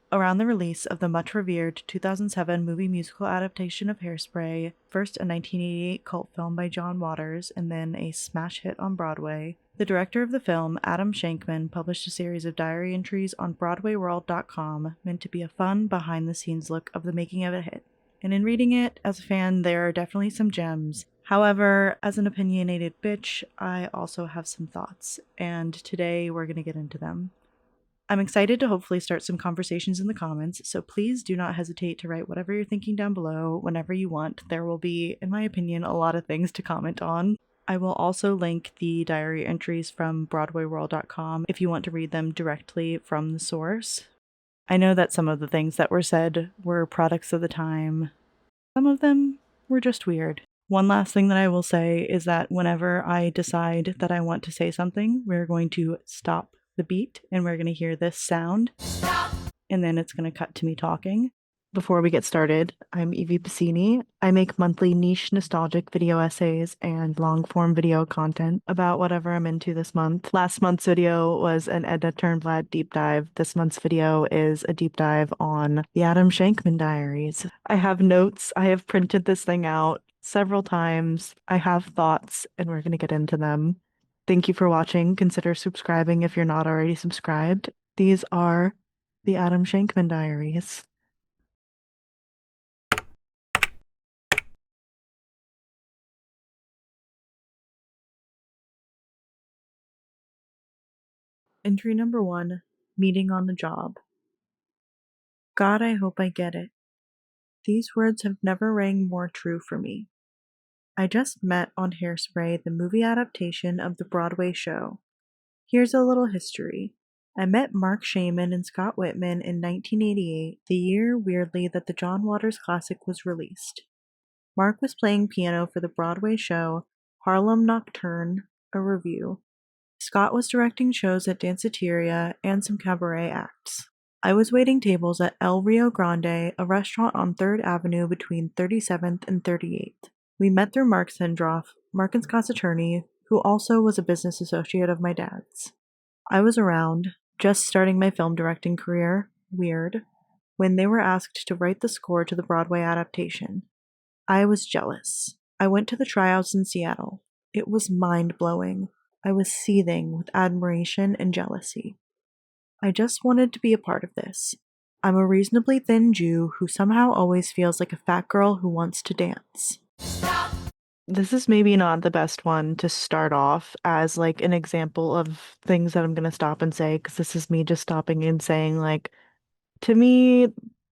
Around the release of the much-revered 2007 movie musical adaptation of Hairspray, first a 1988 cult film by John Waters and then a smash hit on Broadway, the director of the film, Adam Shankman, published a series of diary entries on BroadwayWorld.com meant to be a fun, behind-the-scenes look of the making of a hit. And in reading it, as a fan, there are definitely some gems. However, as an opinionated bitch, I also have some thoughts, and today we're gonna get into them. I'm excited to hopefully start some conversations in the comments, so please do not hesitate to write whatever you're thinking down below whenever you want. There will be, in my opinion, a lot of things to comment on. I will also link the diary entries from BroadwayWorld.com if you want to read them directly from the source. I know that some of the things that were said were products of the time. Some of them were just weird. One last thing that I will say is that whenever I decide that I want to say something, we're going to stop the beat and we're going to hear this sound. Stop. And then it's going to cut to me talking. Before we get started, I'm Eevee Pacini. I make monthly niche nostalgic video essays and long-form video content about whatever I'm into this month. Last month's video was an Edna Turnblad deep dive. This month's video is a deep dive on the Adam Shankman diaries. I have notes. I have printed this thing out several times. I have thoughts, and we're going to get into them. Thank you for watching. Consider subscribing if you're not already subscribed. These are the Adam Shankman diaries. Entry number 1, meeting on the job. God, I hope I get it. These words have never rang more true for me. I just met on Hairspray, the movie adaptation of the Broadway show. Here's a little history. I met Mark Shaman and Scott Whitman in 1988, the year, weirdly, that the John Waters classic was released. Mark was playing piano for the Broadway show Harlem Nocturne, a revue. Scott was directing shows at Danceteria and some cabaret acts. I was waiting tables at El Rio Grande, a restaurant on 3rd Avenue between 37th and 38th. We met through Mark Sendroff, Mark and Scott's attorney, who also was a business associate of my dad's. I was around, just starting my film directing career, weird, when they were asked to write the score to the Broadway adaptation. I was jealous. I went to the tryouts in Seattle. It was mind-blowing. I was seething with admiration and jealousy. I just wanted to be a part of this. I'm a reasonably thin Jew who somehow always feels like a fat girl who wants to dance. Stop. This is maybe not the best one to start off as like an example of things that I'm going to stop and say, because this is me just stopping and saying, like, to me,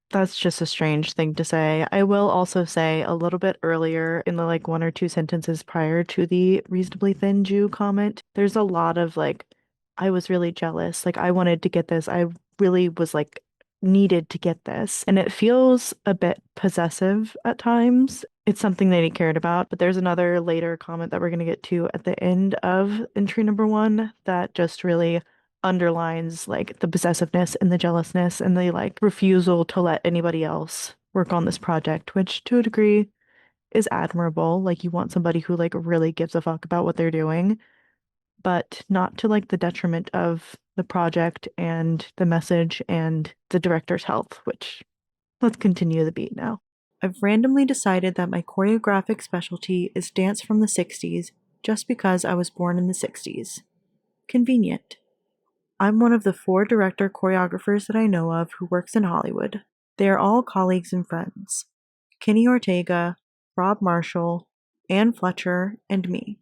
that's just a strange thing to say. I will also say a little bit earlier in the like 1 or 2 sentences prior to the reasonably thin Jew comment, there's a lot of like, I was really jealous. Like, I wanted to get this. I really was like, needed to get this. And it feels a bit possessive at times. It's something that he cared about, but there's another later comment that we're going to get to at the end of entry number 1 that just really underlines like the possessiveness and the jealousness and the like refusal to let anybody else work on this project, which to a degree is admirable. Like, you want somebody who like really gives a fuck about what they're doing, but not to like the detriment of the project and the message and the director's health, which let's continue the beat now. I've randomly decided that my choreographic specialty is dance from the 60s just because I was born in the 60s. Convenient. I'm one of the 4 director choreographers that I know of who works in Hollywood. They are all colleagues and friends. Kenny Ortega, Rob Marshall, Ann Fletcher, and me.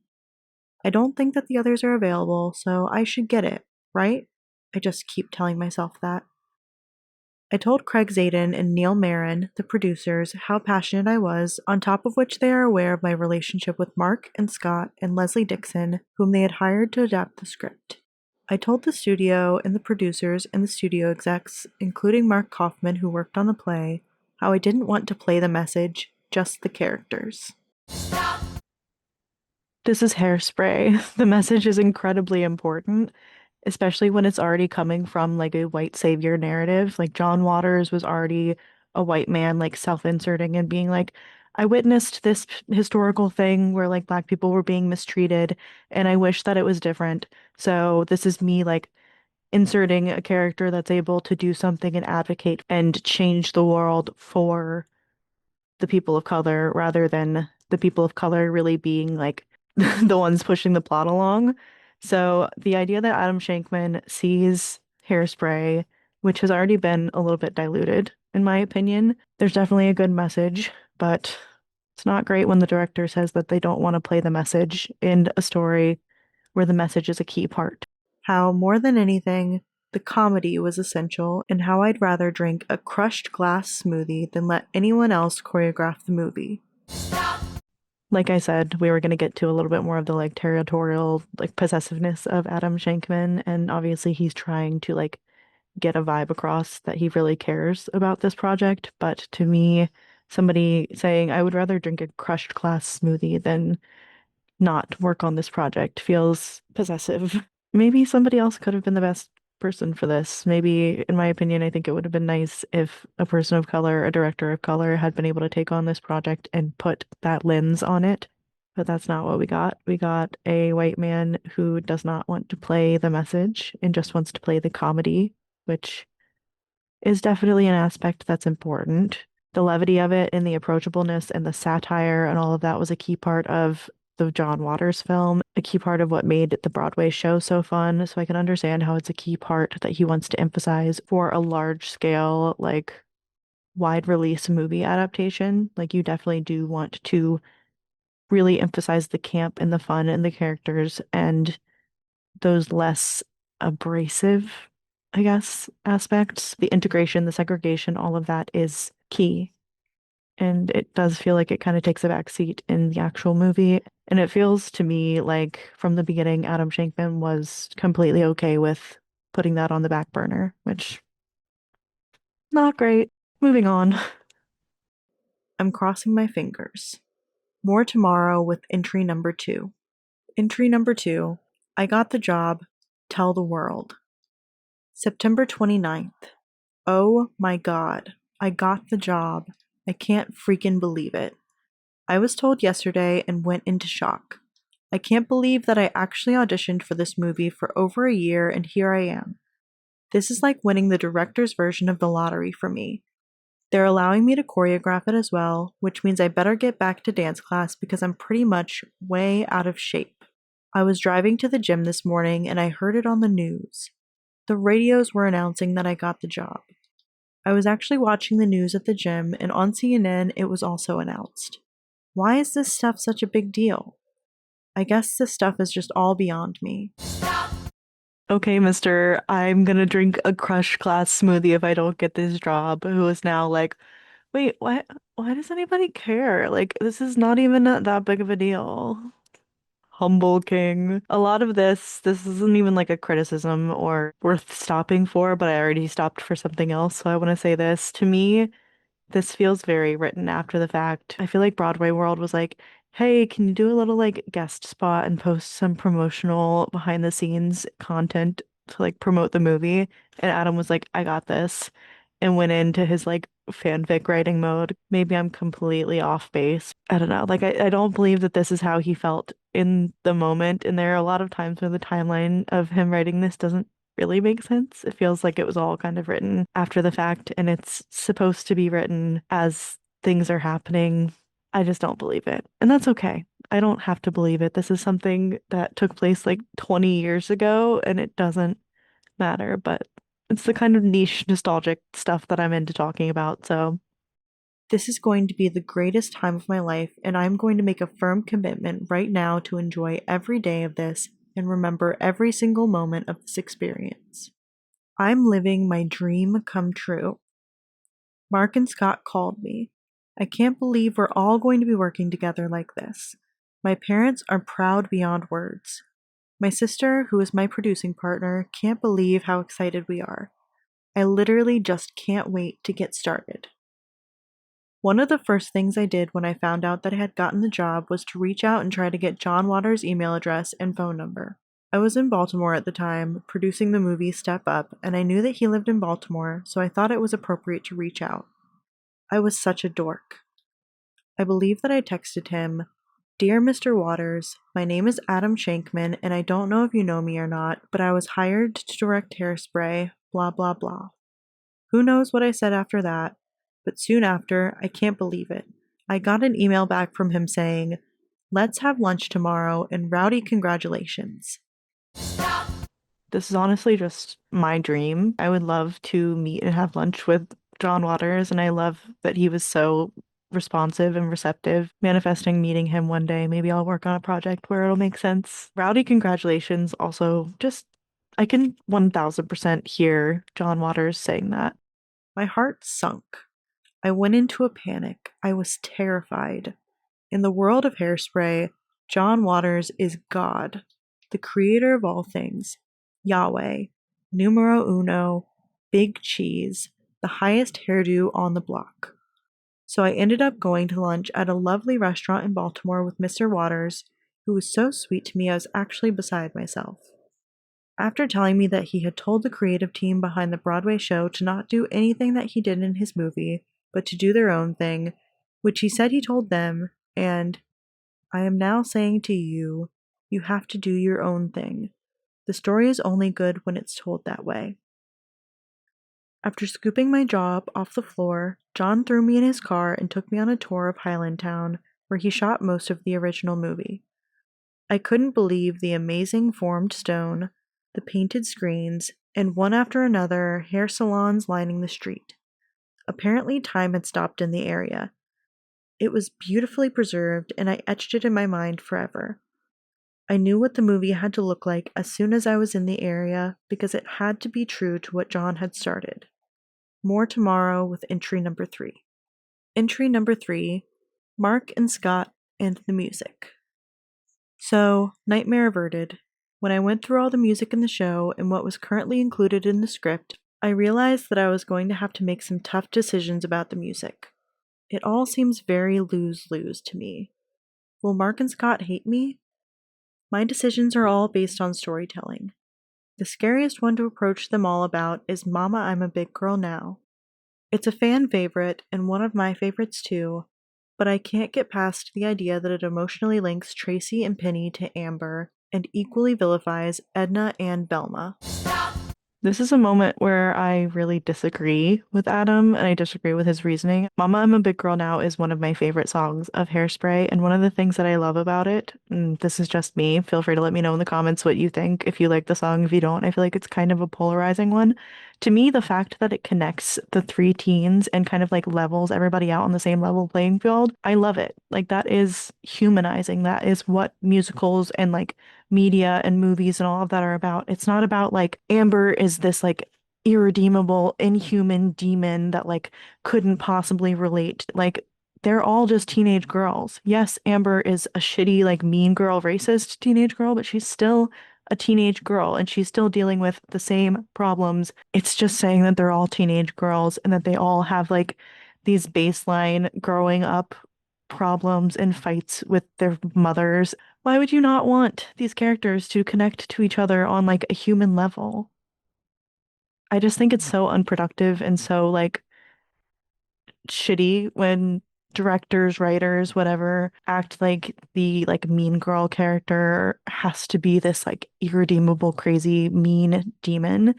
I don't think that the others are available, so I should get it, right? I just keep telling myself that. I told Craig Zadan and Neil Meron, the producers, how passionate I was, on top of which they are aware of my relationship with Mark and Scott and Leslie Dixon, whom they had hired to adapt the script. I told the studio and the producers and the studio execs, including Mark Kaufman, who worked on the play, how I didn't want to play the message, just the characters. Stop. This is Hairspray. The message is incredibly important, especially when it's already coming from like a white savior narrative. Like, John Waters was already a white man, like self-inserting and being like, I witnessed this historical thing where like black people were being mistreated and I wish that it was different. So this is me like inserting a character that's able to do something and advocate and change the world for the people of color rather than the people of color really being like the ones pushing the plot along. So the idea that Adam Shankman sees Hairspray, which has already been a little bit diluted, in my opinion, there's definitely a good message, but it's not great when the director says that they don't want to play the message in a story where the message is a key part. How, more than anything, the comedy was essential, and how I'd rather drink a crushed glass smoothie than let anyone else choreograph the movie. Like I said, we were going to get to a little bit more of the like territorial like possessiveness of Adam Shankman, and obviously he's trying to like get a vibe across that he really cares about this project. But to me, somebody saying I would rather drink a crushed glass smoothie than not work on this project feels possessive. Maybe somebody else could have been the best person for this. Maybe, in my opinion, I think it would have been nice if a person of color, a director of color, had been able to take on this project and put that lens on it. But that's not what we got. We got a white man who does not want to play the message and just wants to play the comedy, which is definitely an aspect that's important. The levity of it and the approachableness and the satire and all of that was a key part of the John Waters film, a key part of what made the Broadway show so fun. So I can understand how it's a key part that he wants to emphasize for a large scale, like wide release movie adaptation. Like you definitely do want to really emphasize the camp and the fun and the characters and those less abrasive, I guess, aspects. The integration, the segregation, all of that is key. And it does feel like it kind of takes a back seat in the actual movie. And it feels to me like from the beginning, Adam Shankman was completely okay with putting that on the back burner, which not great. Moving on. I'm crossing my fingers. More tomorrow with entry number 2. Entry number 2. I got the job. Tell the world. September 29th. Oh my God. I got the job. I can't freaking believe it. I was told yesterday and went into shock. I can't believe that I actually auditioned for this movie for over a year and here I am. This is like winning the director's version of the lottery for me. They're allowing me to choreograph it as well, which means I better get back to dance class because I'm pretty much way out of shape. I was driving to the gym this morning and I heard it on the news. The radios were announcing that I got the job. I was actually watching the news at the gym and on CNN it was also announced. Why is this stuff such a big deal? I guess this stuff is just all beyond me. Okay, mister, I'm gonna drink a crush class smoothie if I don't get this job. Who is now like, wait, what? Why does anybody care? Like, this is not even that big of a deal. Humble king. A lot of this isn't even like a criticism or worth stopping for, but I already stopped for something else. So I want to say this. To me, this feels very written after the fact. I feel like Broadway World was like, hey, can you do a little like guest spot and post some promotional behind the scenes content to like promote the movie? And Adam was like, I got this, and went into his like fanfic writing mode. Maybe I'm completely off base. I don't know. Like, I don't believe that this is how he felt in the moment. And there are a lot of times where the timeline of him writing this doesn't really make sense. It feels like it was all kind of written after the fact, and it's supposed to be written as things are happening. I just don't believe it. And that's okay. I don't have to believe it. This is something that took place like 20 years ago, and it doesn't matter, but it's the kind of niche, nostalgic stuff that I'm into talking about, so. This is going to be the greatest time of my life, and I'm going to make a firm commitment right now to enjoy every day of this and remember every single moment of this experience. I'm living my dream come true. Mark and Scott called me. I can't believe we're all going to be working together like this. My parents are proud beyond words. My sister, who is my producing partner, can't believe how excited we are. I literally just can't wait to get started. One of the first things I did when I found out that I had gotten the job was to reach out and try to get John Waters' email address and phone number. I was in Baltimore at the time, producing the movie Step Up, and I knew that he lived in Baltimore, so I thought it was appropriate to reach out. I was such a dork. I believe that I texted him, Dear Mr. Waters, my name is Adam Shankman, and I don't know if you know me or not, but I was hired to direct Hairspray, blah blah blah. Who knows what I said after that, but soon after, I can't believe it, I got an email back from him saying, "Let's have lunch tomorrow and rowdy congratulations." This is honestly just my dream. I would love to meet and have lunch with John Waters, and I love that he was so responsive and receptive. Manifesting meeting him one day. Maybe I'll work on a project where it'll make sense. Rowdy congratulations also just I can 1000% hear John Waters saying that. My heart sunk. I went into a panic. I was terrified. In the world of Hairspray, John Waters is God, the creator of all things, Yahweh, numero uno, big cheese, the highest hairdo on the block. So I ended up going to lunch at a lovely restaurant in Baltimore with Mr. Waters, who was so sweet to me I was actually beside myself. After telling me that he had told the creative team behind the Broadway show to not do anything that he did in his movie, but to do their own thing, which he said he told them, and I am now saying to you, you have to do your own thing. The story is only good when it's told that way. After scooping my job off the floor, John threw me in his car and took me on a tour of Highlandtown, where he shot most of the original movie. I couldn't believe the amazing formed stone, the painted screens, and one after another hair salons lining the street. Apparently, time had stopped in the area. It was beautifully preserved, and I etched it in my mind forever. I knew what the movie had to look like as soon as I was in the area because it had to be true to what John had started. More tomorrow with entry number 3. Entry number 3, Mark and Scott and the music. So, nightmare averted. When I went through all the music in the show and what was currently included in the script, I realized that I was going to have to make some tough decisions about the music. It all seems very lose-lose to me. Will Mark and Scott hate me? My decisions are all based on storytelling. The scariest one to approach them all about is Mama, I'm a Big Girl Now. It's a fan favorite and one of my favorites too, but I can't get past the idea that it emotionally links Tracy and Penny to Amber and equally vilifies Edna and Belma. This is a moment where I really disagree with Adam and I disagree with his reasoning. Mama, I'm a Big Girl Now is one of my favorite songs of Hairspray, and one of the things that I love about it, and this is just me, feel free to let me know in the comments what you think, if you like the song, if you don't. I feel like it's kind of a polarizing one. To me, the fact that it connects the three teens and kind of like levels everybody out on the same level playing field, I love it. Like that is humanizing. That is what musicals and like media and movies and all of that are about. It's not about like Amber is this like irredeemable, inhuman demon that like couldn't possibly relate. Like they're all just teenage girls. Yes, Amber is a shitty, like mean girl, racist teenage girl, but she's still a teenage girl and she's still dealing with the same problems. It's just saying that they're all teenage girls and that they all have like these baseline growing up problems and fights with their mothers. Why would you not want these characters to connect to each other on like a human level? I just think it's so unproductive and so like shitty when directors, writers, whatever, act like the like mean girl character has to be this like irredeemable, crazy, mean demon.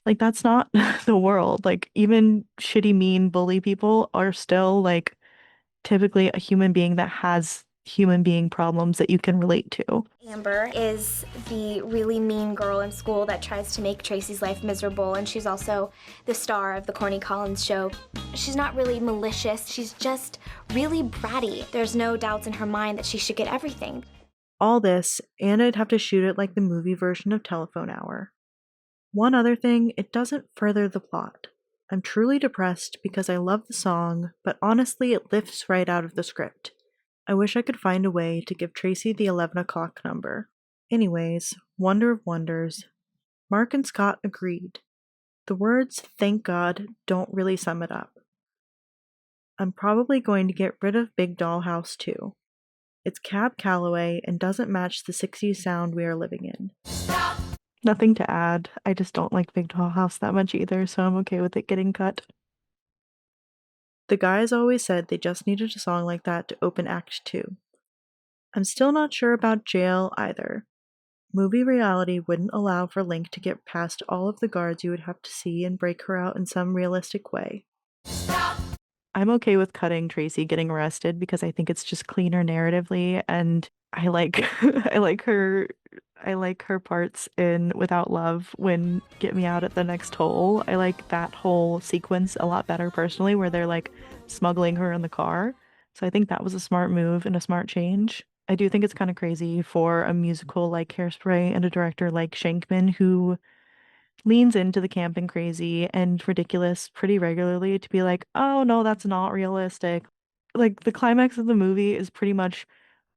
Like that's not the world. Like even shitty, mean, bully people are still like typically a human being that has human being problems that you can relate to. Amber is the really mean girl in school that tries to make Tracy's life miserable, and she's also the star of the Corny Collins Show. She's not really malicious, she's just really bratty. There's no doubts in her mind that she should get everything. All this, and I'd have to shoot it like the movie version of Telephone Hour. One other thing, it doesn't further the plot. I'm truly depressed because I love the song, but honestly it lifts right out of the script. I wish I could find a way to give Tracy the 11 o'clock number. Anyways, wonder of wonders. Mark and Scott agreed. The words, thank God, don't really sum it up. I'm probably going to get rid of Big Dollhouse too. It's Cab Calloway and doesn't match the 60s sound we are living in. Nothing to add. I just don't like Big Dollhouse that much either, so I'm okay with it getting cut. The guys always said they just needed a song like that to open Act 2. I'm still not sure about jail either. Movie reality wouldn't allow for Link to get past all of the guards you would have to see and break her out in some realistic way. I'm okay with cutting Tracy getting arrested because I think it's just cleaner narratively, and I like I like her parts in Without Love when Get Me Out at the Next Toll. I like that whole sequence a lot better personally, where they're like smuggling her in the car. So I think that was a smart move and a smart change. I do think it's kind of crazy for a musical like Hairspray and a director like Shankman who leans into the camp and crazy and ridiculous pretty regularly to be like, oh no, that's not realistic. Like the climax of the movie is pretty much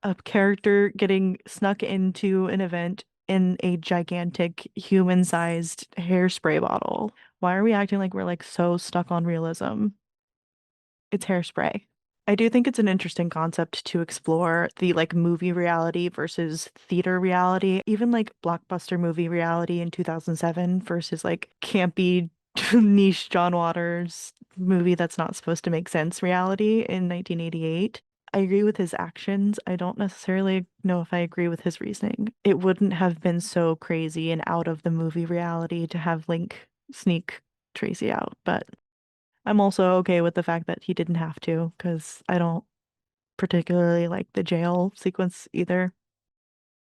a character getting snuck into an event in a gigantic human-sized hairspray bottle. Why are we acting like we're like so stuck on realism? It's Hairspray. I do think it's an interesting concept to explore the like movie reality versus theater reality, even like blockbuster movie reality in 2007 versus like campy niche John Waters movie that's not supposed to make sense reality in 1988. I agree with his actions. I don't necessarily know if I agree with his reasoning. It wouldn't have been so crazy and out of the movie reality to have Link sneak Tracy out, but I'm also okay with the fact that he didn't have to, because I don't particularly like the jail sequence either.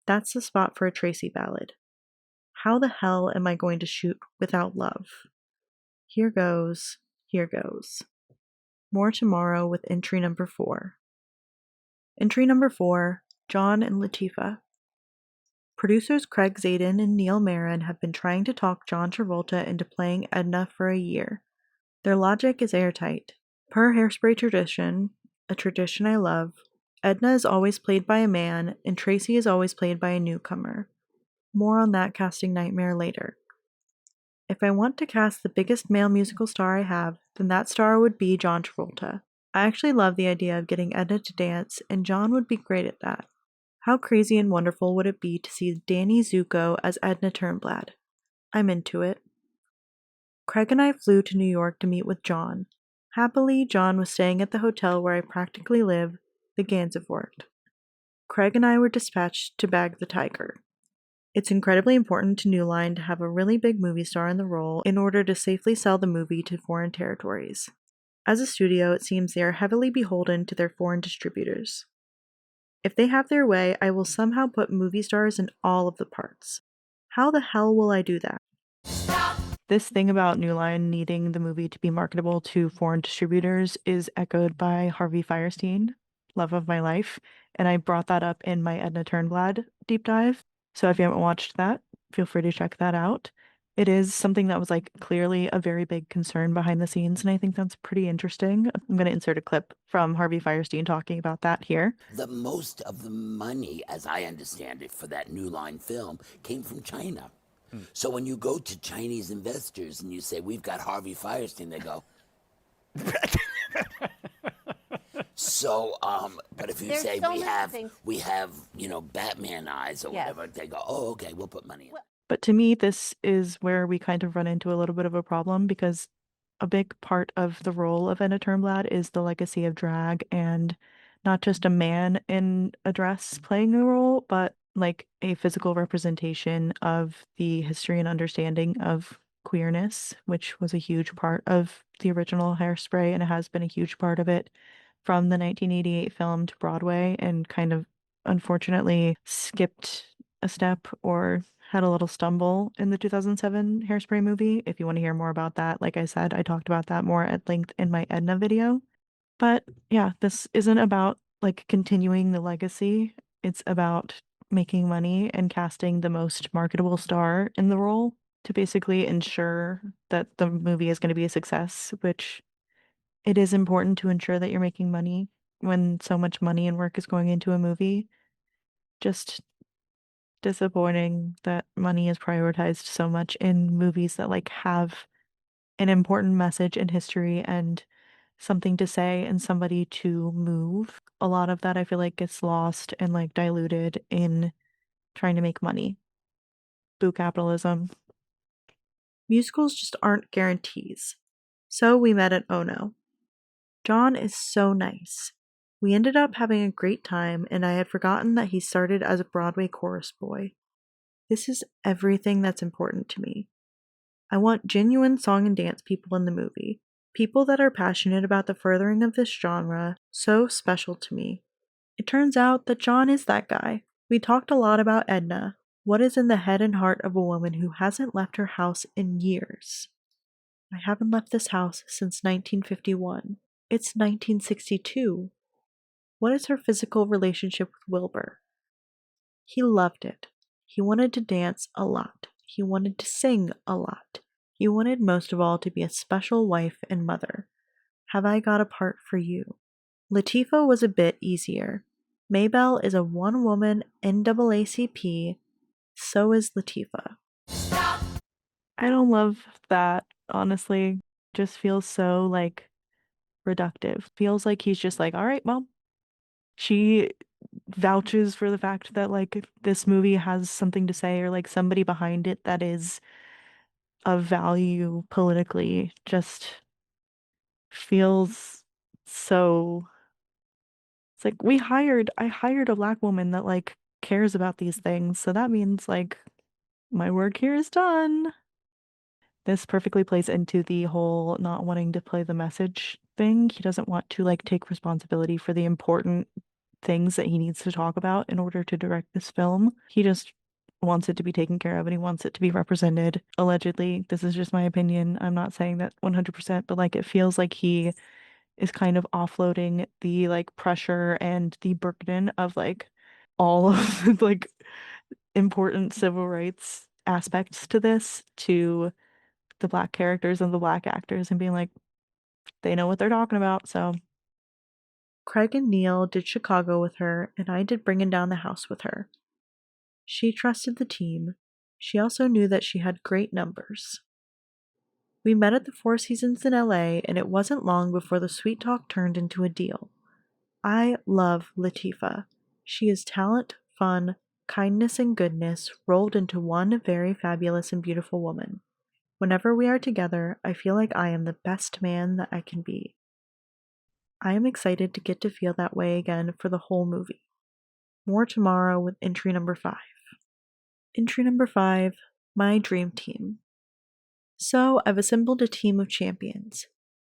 That's the spot for a Tracy ballad. How the hell am I going to shoot without love? Here goes, here goes. More tomorrow with entry number 4. Entry number 4, John and Latifah. Producers Craig Zadan and Neil Meron have been trying to talk John Travolta into playing Edna for a year. Their logic is airtight. Per Hairspray tradition, a tradition I love, Edna is always played by a man and Tracy is always played by a newcomer. More on that casting nightmare later. If I want to cast the biggest male musical star I have, then that star would be John Travolta. I actually love the idea of getting Edna to dance, and John would be great at that. How crazy and wonderful would it be to see Danny Zuko as Edna Turnblad? I'm into it. Craig and I flew to New York to meet with John. Happily, John was staying at the hotel where I practically live, the Gansevoort. Craig and I were dispatched to bag the tiger. It's incredibly important to New Line to have a really big movie star in the role in order to safely sell the movie to foreign territories. As a studio, it seems they are heavily beholden to their foreign distributors. If they have their way, I will somehow put movie stars in all of the parts. How the hell will I do that? This thing about New Line needing the movie to be marketable to foreign distributors is echoed by Harvey Fierstein, love of my life, and I brought that up in my Edna Turnblad deep dive. So if you haven't watched that, feel free to check that out. It is something that was like clearly a very big concern behind the scenes, and I think that's pretty interesting. I'm going to insert a clip from Harvey Fierstein talking about that here. The most of the money, as I understand it, for that New Line film came from China. So when you go to Chinese investors and you say, we've got Harvey Fierstein, they go. So, but if you There's say so we many have, things. Batman eyes or Yes. whatever, they go, oh, okay, we'll put money in. But to me, this is where we kind of run into a little bit of a problem because a big part of the role of Anna Turnblad is the legacy of drag and not just a man in a dress playing the role, but like a physical representation of the history and understanding of queerness, which was a huge part of the original Hairspray and it has been a huge part of it from the 1988 film to Broadway and kind of unfortunately skipped a step or had a little stumble in the 2007 Hairspray movie. If you want to hear more about that, like I said, I talked about that more at length in my Edna video. But yeah, this isn't about like continuing the legacy. It's about making money and casting the most marketable star in the role to basically ensure that the movie is going to be a success, which it is important to ensure that you're making money when so much money and work is going into a movie. Just disappointing that money is prioritized so much in movies that like have an important message in history and something to say and somebody to move. A lot of that I feel like gets lost and like diluted in trying to make money. Boo capitalism. Musicals just aren't guarantees. So we met at Ono. John is so nice. We ended up having a great time, and I had forgotten that he started as a Broadway chorus boy. This is everything that's important to me. I want genuine song and dance people in the movie. People that are passionate about the furthering of this genre, so special to me. It turns out that John is that guy. We talked a lot about Edna. What is in the head and heart of a woman who hasn't left her house in years? I haven't left this house since 1951. It's 1962. What is her physical relationship with Wilbur? He loved it. He wanted to dance a lot. He wanted to sing a lot. He wanted most of all to be a special wife and mother. Have I got a part for you? Latifah was a bit easier. Maybelle is a one-woman NAACP, so is Latifah. I don't love that, honestly. Just feels so, reductive. Feels like he's just like, all right, well, she vouches for the fact that, this movie has something to say or, somebody behind it that is of value politically. Just feels so... It's like, I hired a black woman that, cares about these things, so that means, my work here is done. This perfectly plays into the whole not wanting to play the message thing. He doesn't want to take responsibility for the important things that he needs to talk about in order to direct this film. He just wants it to be taken care of and he wants it to be represented. Allegedly, this is just my opinion. I'm not saying that 100%, but it feels like he is kind of offloading the pressure and the burden of all of the important civil rights aspects to this to the black characters and the black actors and being like, they know what they're talking about, so. Craig and Neil did Chicago with her, and I did Bringing Down the House with her. She trusted the team. She also knew that she had great numbers. We met at the Four Seasons in LA, and it wasn't long before the sweet talk turned into a deal. I love Latifah. She is talent, fun, kindness, and goodness rolled into one very fabulous and beautiful woman. Whenever we are together, I feel like I am the best man that I can be. I am excited to get to feel that way again for the whole movie. More tomorrow with entry number 5. Entry number 5, my dream team. So I've assembled a team of champions.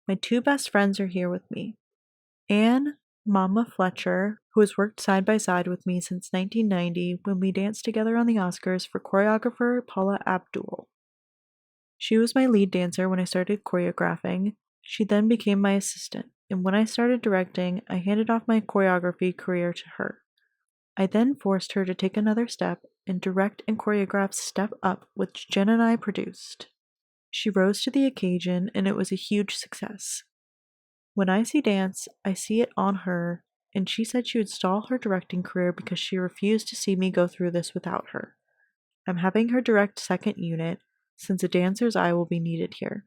My 2 best friends are here with me. Anne, Mama Fletcher, who has worked side by side with me since 1990 when we danced together on the Oscars for choreographer Paula Abdul. She was my lead dancer when I started choreographing. She then became my assistant, and when I started directing, I handed off my choreography career to her. I then forced her to take another step and direct and choreograph Step Up, which Jen and I produced. She rose to the occasion, and it was a huge success. When I see dance, I see it on her, and she said she would stall her directing career because she refused to see me go through this without her. I'm having her direct second unit, since a dancer's eye will be needed here.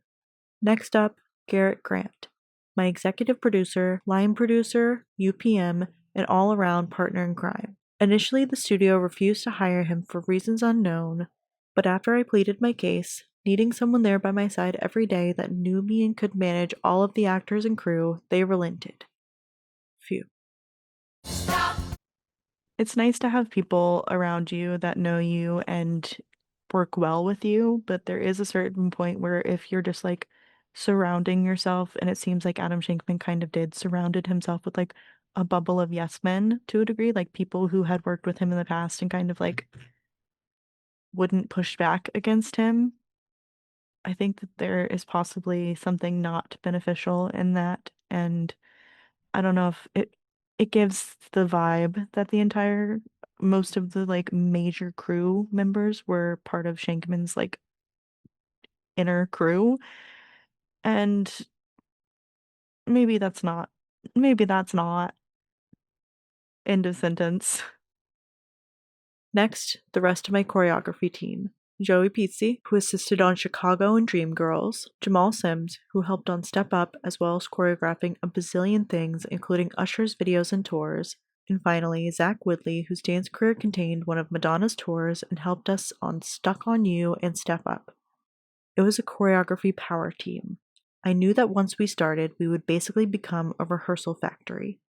Next up, Garrett Grant, my executive producer, line producer, UPM, and all-around partner in crime. Initially, the studio refused to hire him for reasons unknown, but after I pleaded my case, needing someone there by my side every day that knew me and could manage all of the actors and crew, they relented. Phew. It's nice to have people around you that know you and work well with you, but there is a certain point where if you're just surrounding yourself, and it seems like Adam Shankman kind of did, surrounded himself with a bubble of yes men to a degree, people who had worked with him in the past and kind of wouldn't push back against him. I think that there is possibly something not beneficial in that, and I don't know if it gives the vibe that the entire most of the major crew members were part of Shankman's inner crew, and maybe that's not end of sentence. Next, the rest of my choreography team. Joey Pizzi, who assisted on Chicago and Dreamgirls, Jamal Sims, who helped on Step Up as well as choreographing a bazillion things including Usher's videos and tours, and finally Zach Woodley, whose dance career contained one of Madonna's tours and helped us on Stuck on You and Step Up. It was a choreography power team. I knew that once we started, we would basically become a rehearsal factory.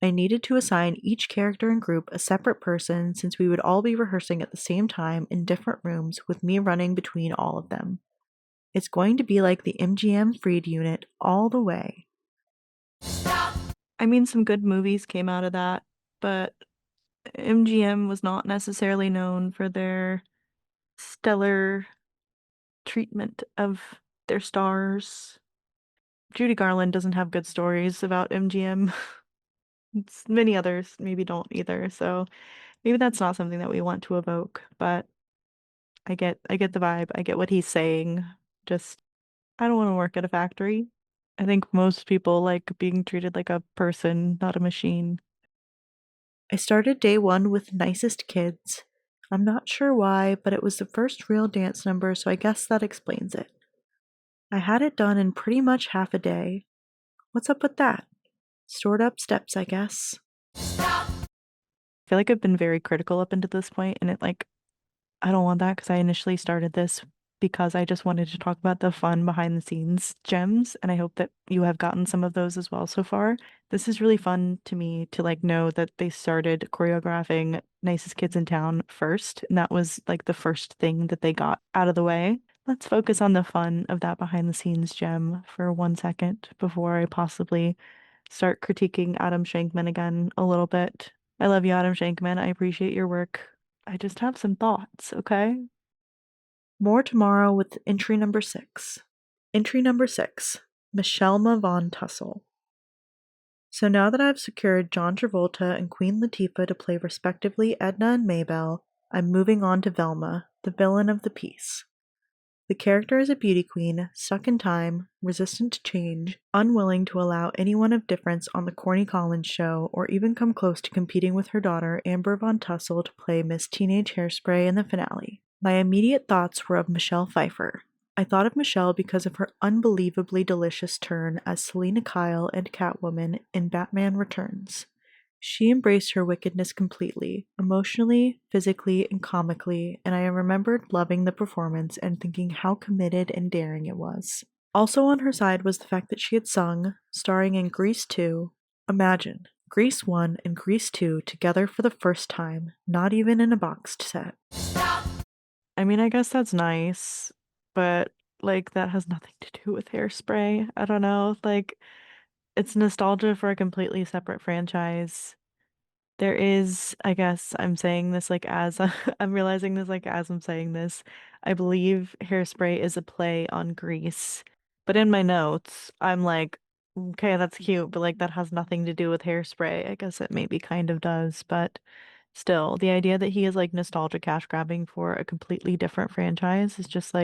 I needed to assign each character and group a separate person since we would all be rehearsing at the same time in different rooms with me running between all of them. It's going to be like the MGM Freed unit all the way. I mean, some good movies came out of that, but MGM was not necessarily known for their stellar treatment of their stars. Judy Garland doesn't have good stories about MGM. Many others maybe don't either, so maybe that's not something that we want to evoke, but I get the vibe. I get what he's saying. Just I don't want to work at a factory. I think most people like being treated like a person, not a machine. I started day one with Nicest Kids. I'm not sure why, but it was the first real dance number, so I guess that explains it. I had it done in pretty much half a day. What's up with that? Stored up steps, I guess. I feel like I've been very critical up until this point, and I don't want that because I initially started this because I just wanted to talk about the fun behind the scenes gems, and I hope that you have gotten some of those as well so far. This is really fun to me to know that they started choreographing Nicest Kids in Town first, and that was the first thing that they got out of the way. Let's focus on the fun of that behind the scenes gem for 1 second before I possibly start critiquing Adam Shankman again a little bit. I love you, Adam Shankman. I appreciate your work. I just have some thoughts, okay? More tomorrow with entry number 6. Entry number 6, Michelma von Tussle. So now that I've secured John Travolta and Queen Latifah to play respectively Edna and Maybelle, I'm moving on to Velma, the villain of the piece. The character is a beauty queen, stuck in time, resistant to change, unwilling to allow anyone of difference on the Corny Collins Show or even come close to competing with her daughter Amber von Tussle to play Miss Teenage Hairspray in the finale. My immediate thoughts were of Michelle Pfeiffer. I thought of Michelle because of her unbelievably delicious turn as Selena Kyle and Catwoman in Batman Returns. She embraced her wickedness completely, emotionally, physically, and comically, and I remembered loving the performance and thinking how committed and daring it was. Also on her side was the fact that she had sung, starring in Grease 2. Imagine, Grease 1 and Grease 2 together for the first time, not even in a boxed set. I mean, I guess that's nice, but that has nothing to do with Hairspray. I don't know, it's nostalgia for a completely separate franchise. There is, I guess I'm saying this as I'm realizing this as I'm saying this. I believe Hairspray is a play on Grease. But in my notes, I'm like, okay, that's cute, but that has nothing to do with Hairspray. I guess it maybe kind of does, but still, the idea that he is nostalgia cash grabbing for a completely different franchise is just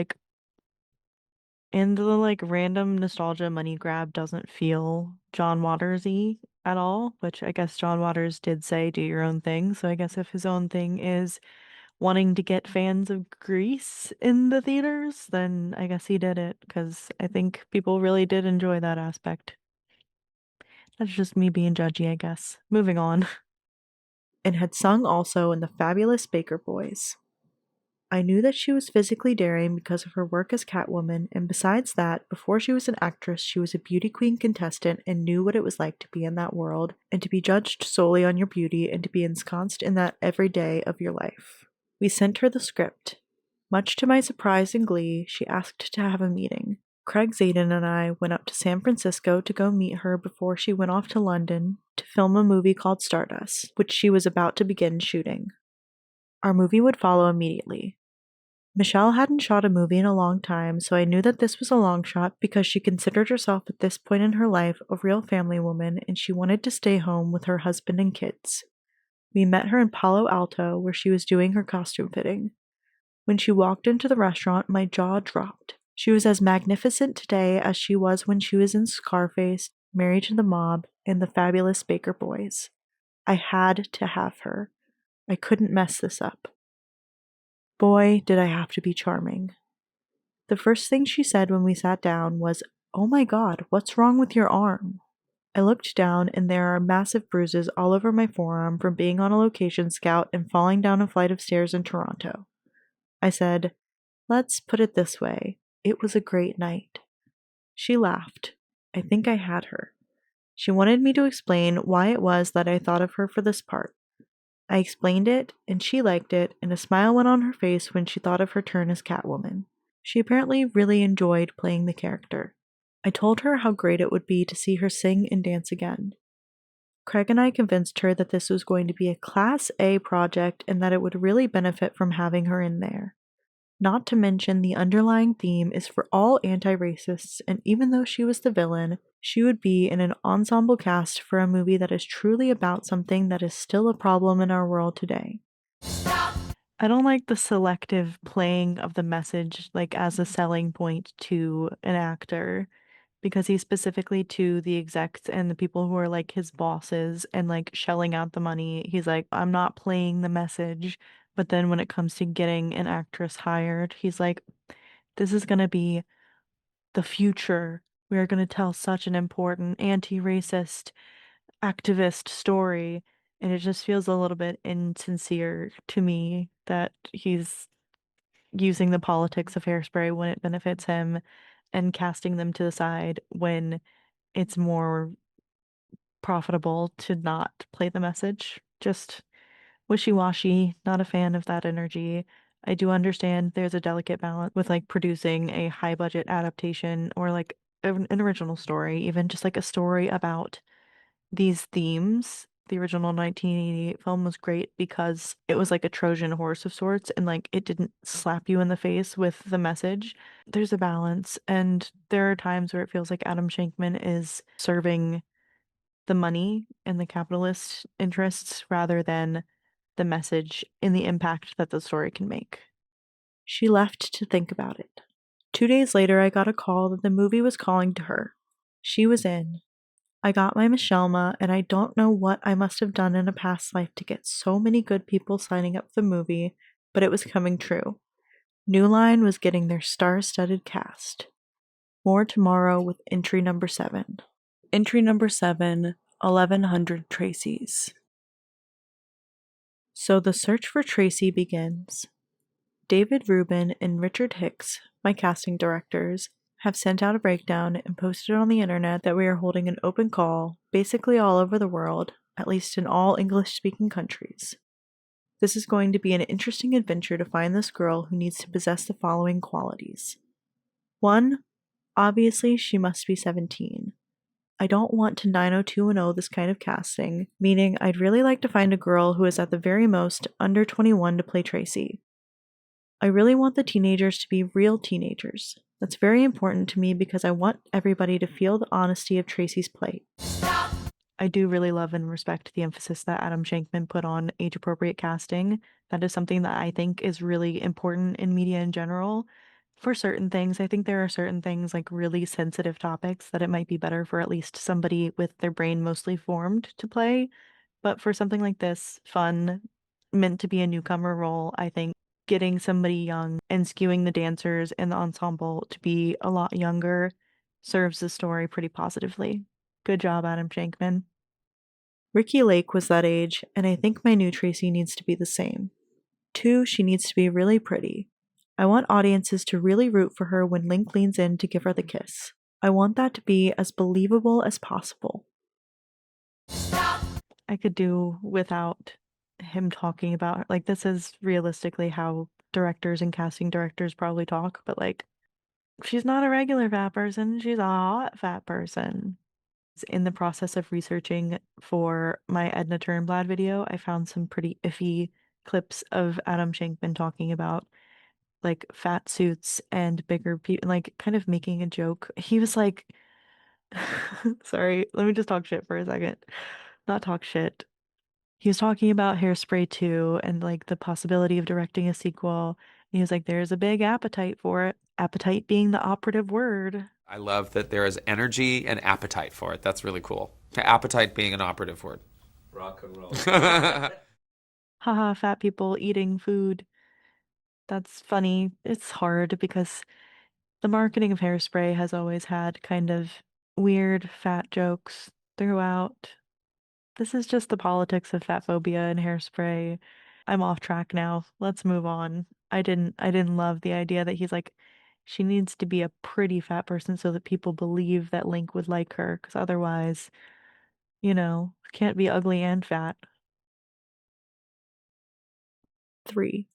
and the random nostalgia money grab doesn't feel John Waters-y at all, which I guess John Waters did say do your own thing. So I guess if his own thing is wanting to get fans of Grease in the theaters, then I guess he did it because I think people really did enjoy that aspect. That's just me being judgy, I guess. Moving on. And had sung also in the Fabulous Baker Boys. I knew that she was physically daring because of her work as Catwoman, and besides that, before she was an actress, she was a beauty queen contestant and knew what it was like to be in that world, and to be judged solely on your beauty, and to be ensconced in that every day of your life. We sent her the script. Much to my surprise and glee, she asked to have a meeting. Craig, Zadan, and I went up to San Francisco to go meet her before she went off to London to film a movie called Stardust, which she was about to begin shooting. Our movie would follow immediately. Michelle hadn't shot a movie in a long time, so I knew that this was a long shot because she considered herself at this point in her life a real family woman and she wanted to stay home with her husband and kids. We met her in Palo Alto where she was doing her costume fitting. When she walked into the restaurant, my jaw dropped. She was as magnificent today as she was when she was in Scarface, Married to the Mob, and the Fabulous Baker Boys. I had to have her. I couldn't mess this up. Boy, did I have to be charming. The first thing she said when we sat down was, "Oh my God, what's wrong with your arm?" I looked down and there are massive bruises all over my forearm from being on a location scout and falling down a flight of stairs in Toronto. I said, "Let's put it this way. It was a great night." She laughed. I think I had her. She wanted me to explain why it was that I thought of her for this part. I explained it, and she liked it, and a smile went on her face when she thought of her turn as Catwoman. She apparently really enjoyed playing the character. I told her how great it would be to see her sing and dance again. Craig and I convinced her that this was going to be a Class A project and that it would really benefit from having her in there. Not to mention, the underlying theme is for all anti-racists, and even though she was the villain, she would be in an ensemble cast for a movie that is truly about something that is still a problem in our world today. I don't like the selective playing of the message like as a selling point to an actor, because he's specifically to the execs and the people who are like his bosses and like shelling out the money. He's like, I'm not playing the message. But then when it comes to getting an actress hired, he's like, this is going to be the future. We are going to tell such an important anti-racist activist story. And it just feels a little bit insincere to me that he's using the politics of Hairspray when it benefits him and casting them to the side when it's more profitable to not play the message. Just wishy-washy, not a fan of that energy. I do understand there's a delicate balance with like producing a high budget adaptation or like an original story, even just like a story about these themes. The original 1988 film was great because it was like a Trojan horse of sorts and like it didn't slap you in the face with the message. There's a balance, and there are times where it feels like Adam Shankman is serving the money and the capitalist interests rather than the message and the impact that the story can make. She left to think about it. 2 days later, I got a call that the movie was calling to her. She was in. I got my Michelma, and I don't know what I must have done in a past life to get so many good people signing up for the movie, but it was coming true. New Line was getting their star-studded cast. More tomorrow with entry number 7. Entry number 7, 1100 Tracy's. So the search for Tracy begins. David Rubin and Richard Hicks, my casting directors, have sent out a breakdown and posted on the internet that we are holding an open call, basically all over the world, at least in all English-speaking countries. This is going to be an interesting adventure to find this girl who needs to possess the following qualities. 1. Obviously, she must be 17. I don't want to 90210 this kind of casting, meaning I'd really like to find a girl who is at the very most under 21 to play Tracy. I really want the teenagers to be real teenagers. That's very important to me because I want everybody to feel the honesty of Tracy's plight. I do really love and respect the emphasis that Adam Shankman put on age-appropriate casting. That is something that I think is really important in media in general. For certain things, I think there are certain things like really sensitive topics that it might be better for at least somebody with their brain mostly formed to play. But for something like this, fun, meant to be a newcomer role, I think getting somebody young and skewing the dancers and the ensemble to be a lot younger serves the story pretty positively. Good job, Adam Shankman. Ricky Lake was that age, and I think my new Tracy needs to be the same. 2, she needs to be really pretty. I want audiences to really root for her when Link leans in to give her the kiss. I want that to be as believable as possible. I could do without him talking about, like, this is realistically how directors and casting directors probably talk, but like, she's not a regular fat person, she's a hot fat person. In the process of researching for my Edna Turnblad video, I found some pretty iffy clips of Adam Shankman talking about like fat suits and bigger people, like kind of making a joke. He was like, sorry, let me just talk shit for a second. Not talk shit. He was talking about Hairspray 2 and like the possibility of directing a sequel. And he was like, there's a big appetite for it. Appetite being the operative word. I love that there is energy and appetite for it. That's really cool. Appetite being an operative word. Rock and roll. Haha, fat people eating food. That's funny. It's hard because the marketing of Hairspray has always had kind of weird fat jokes throughout. This is just the politics of fat phobia and Hairspray. I'm off track now. Let's move on. I didn't love the idea that he's like, she needs to be a pretty fat person so that people believe that Link would like her, because otherwise Can't be ugly and fat. 3.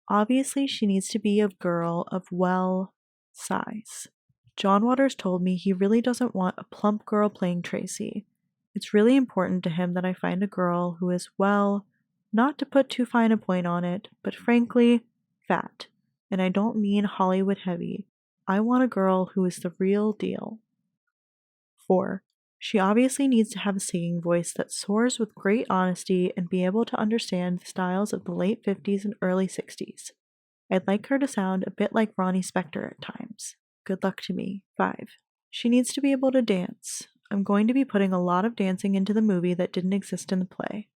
Obviously, she needs to be a girl of size. John Waters told me he really doesn't want a plump girl playing Tracy. It's really important to him that I find a girl who is, not to put too fine a point on it, but frankly, fat. And I don't mean Hollywood heavy. I want a girl who is the real deal. 4. She obviously needs to have a singing voice that soars with great honesty and be able to understand the styles of the late 50s and early 60s. I'd like her to sound a bit like Ronnie Spector at times. Good luck to me. 5. She needs to be able to dance. I'm going to be putting a lot of dancing into the movie that didn't exist in the play.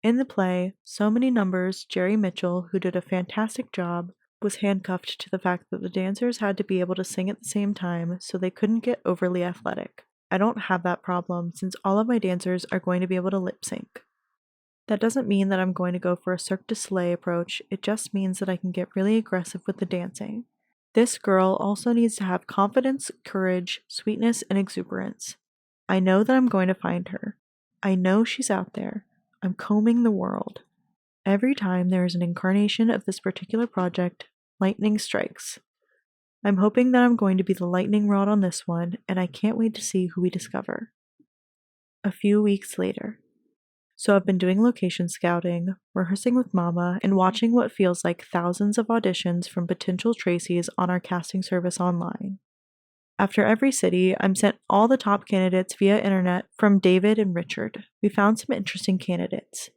In the play, so many numbers, Jerry Mitchell, who did a fantastic job, was handcuffed to the fact that the dancers had to be able to sing at the same time so they couldn't get overly athletic. I don't have that problem since all of my dancers are going to be able to lip sync. That doesn't mean that I'm going to go for a Cirque du Soleil approach, it just means that I can get really aggressive with the dancing. This girl also needs to have confidence, courage, sweetness, and exuberance. I know that I'm going to find her. I know she's out there. I'm combing the world. Every time there is an incarnation of this particular project, lightning strikes. I'm hoping that I'm going to be the lightning rod on this one, and I can't wait to see who we discover. A few weeks later. So I've been doing location scouting, rehearsing with Mama, and watching what feels like thousands of auditions from potential Tracys on our casting service online. After every city, I'm sent all the top candidates via internet from David and Richard. We found some interesting candidates.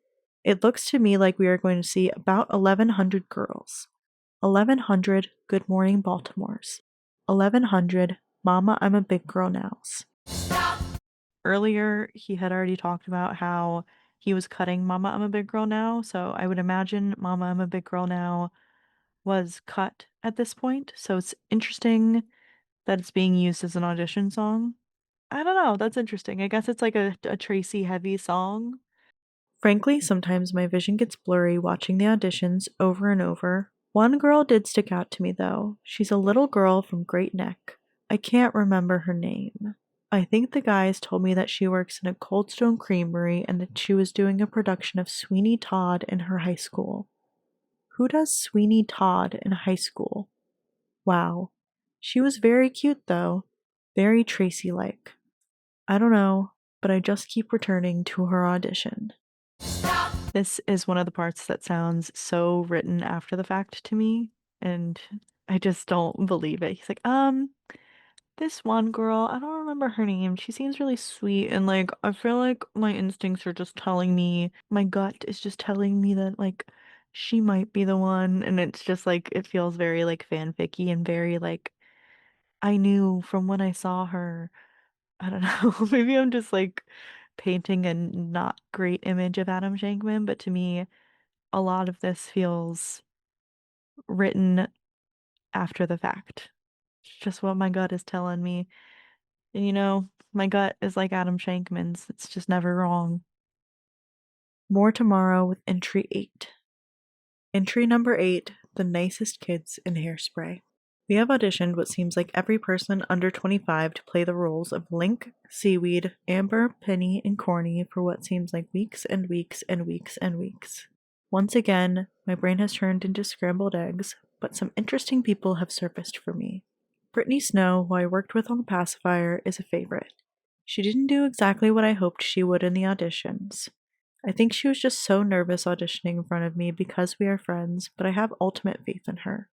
It looks to me like we are going to see about 1,100 girls. 1,100 Good Morning Baltimores. 1,100 Mama, I'm a Big Girl Nows. Earlier, he had already talked about how he was cutting Mama, I'm a Big Girl Now, so I would imagine Mama, I'm a Big Girl Now was cut at this point, so it's interesting that it's being used as an audition song. I don't know, that's interesting. I guess it's like a Tracy heavy song. Frankly, sometimes my vision gets blurry watching the auditions over and over. One girl did stick out to me though. She's a little girl from Great Neck. I can't remember her name. I think the guys told me that she works in a Cold Stone Creamery and that she was doing a production of Sweeney Todd in her high school. Who does Sweeney Todd in high school? Wow. She was very cute though. Very Tracy-like. I don't know, but I just keep returning to her audition. This is one of the parts that sounds so written after the fact to me, and I just don't believe it. He's like, this one girl, I don't remember her name. She seems really sweet, and like, I feel like my instincts are just telling me, my gut is just telling me that, like, she might be the one, and it's just like, it feels very, like, fanficky and very, like, I knew from when I saw her. I don't know. Maybe I'm just like painting a not great image of Adam Shankman, but to me, a lot of this feels written after the fact. It's just what my gut is telling me. And my gut is like Adam Shankman's. It's just never wrong. More tomorrow with entry 8. Entry number 8, the nicest kids in Hairspray. We have auditioned what seems like every person under 25 to play the roles of Link, Seaweed, Amber, Penny, and Corny for what seems like weeks and weeks and weeks and weeks. Once again, my brain has turned into scrambled eggs, but some interesting people have surfaced for me. Brittany Snow, who I worked with on the pacifier, is a favorite. She didn't do exactly what I hoped she would in the auditions. I think she was just so nervous auditioning in front of me because we are friends, but I have ultimate faith in her.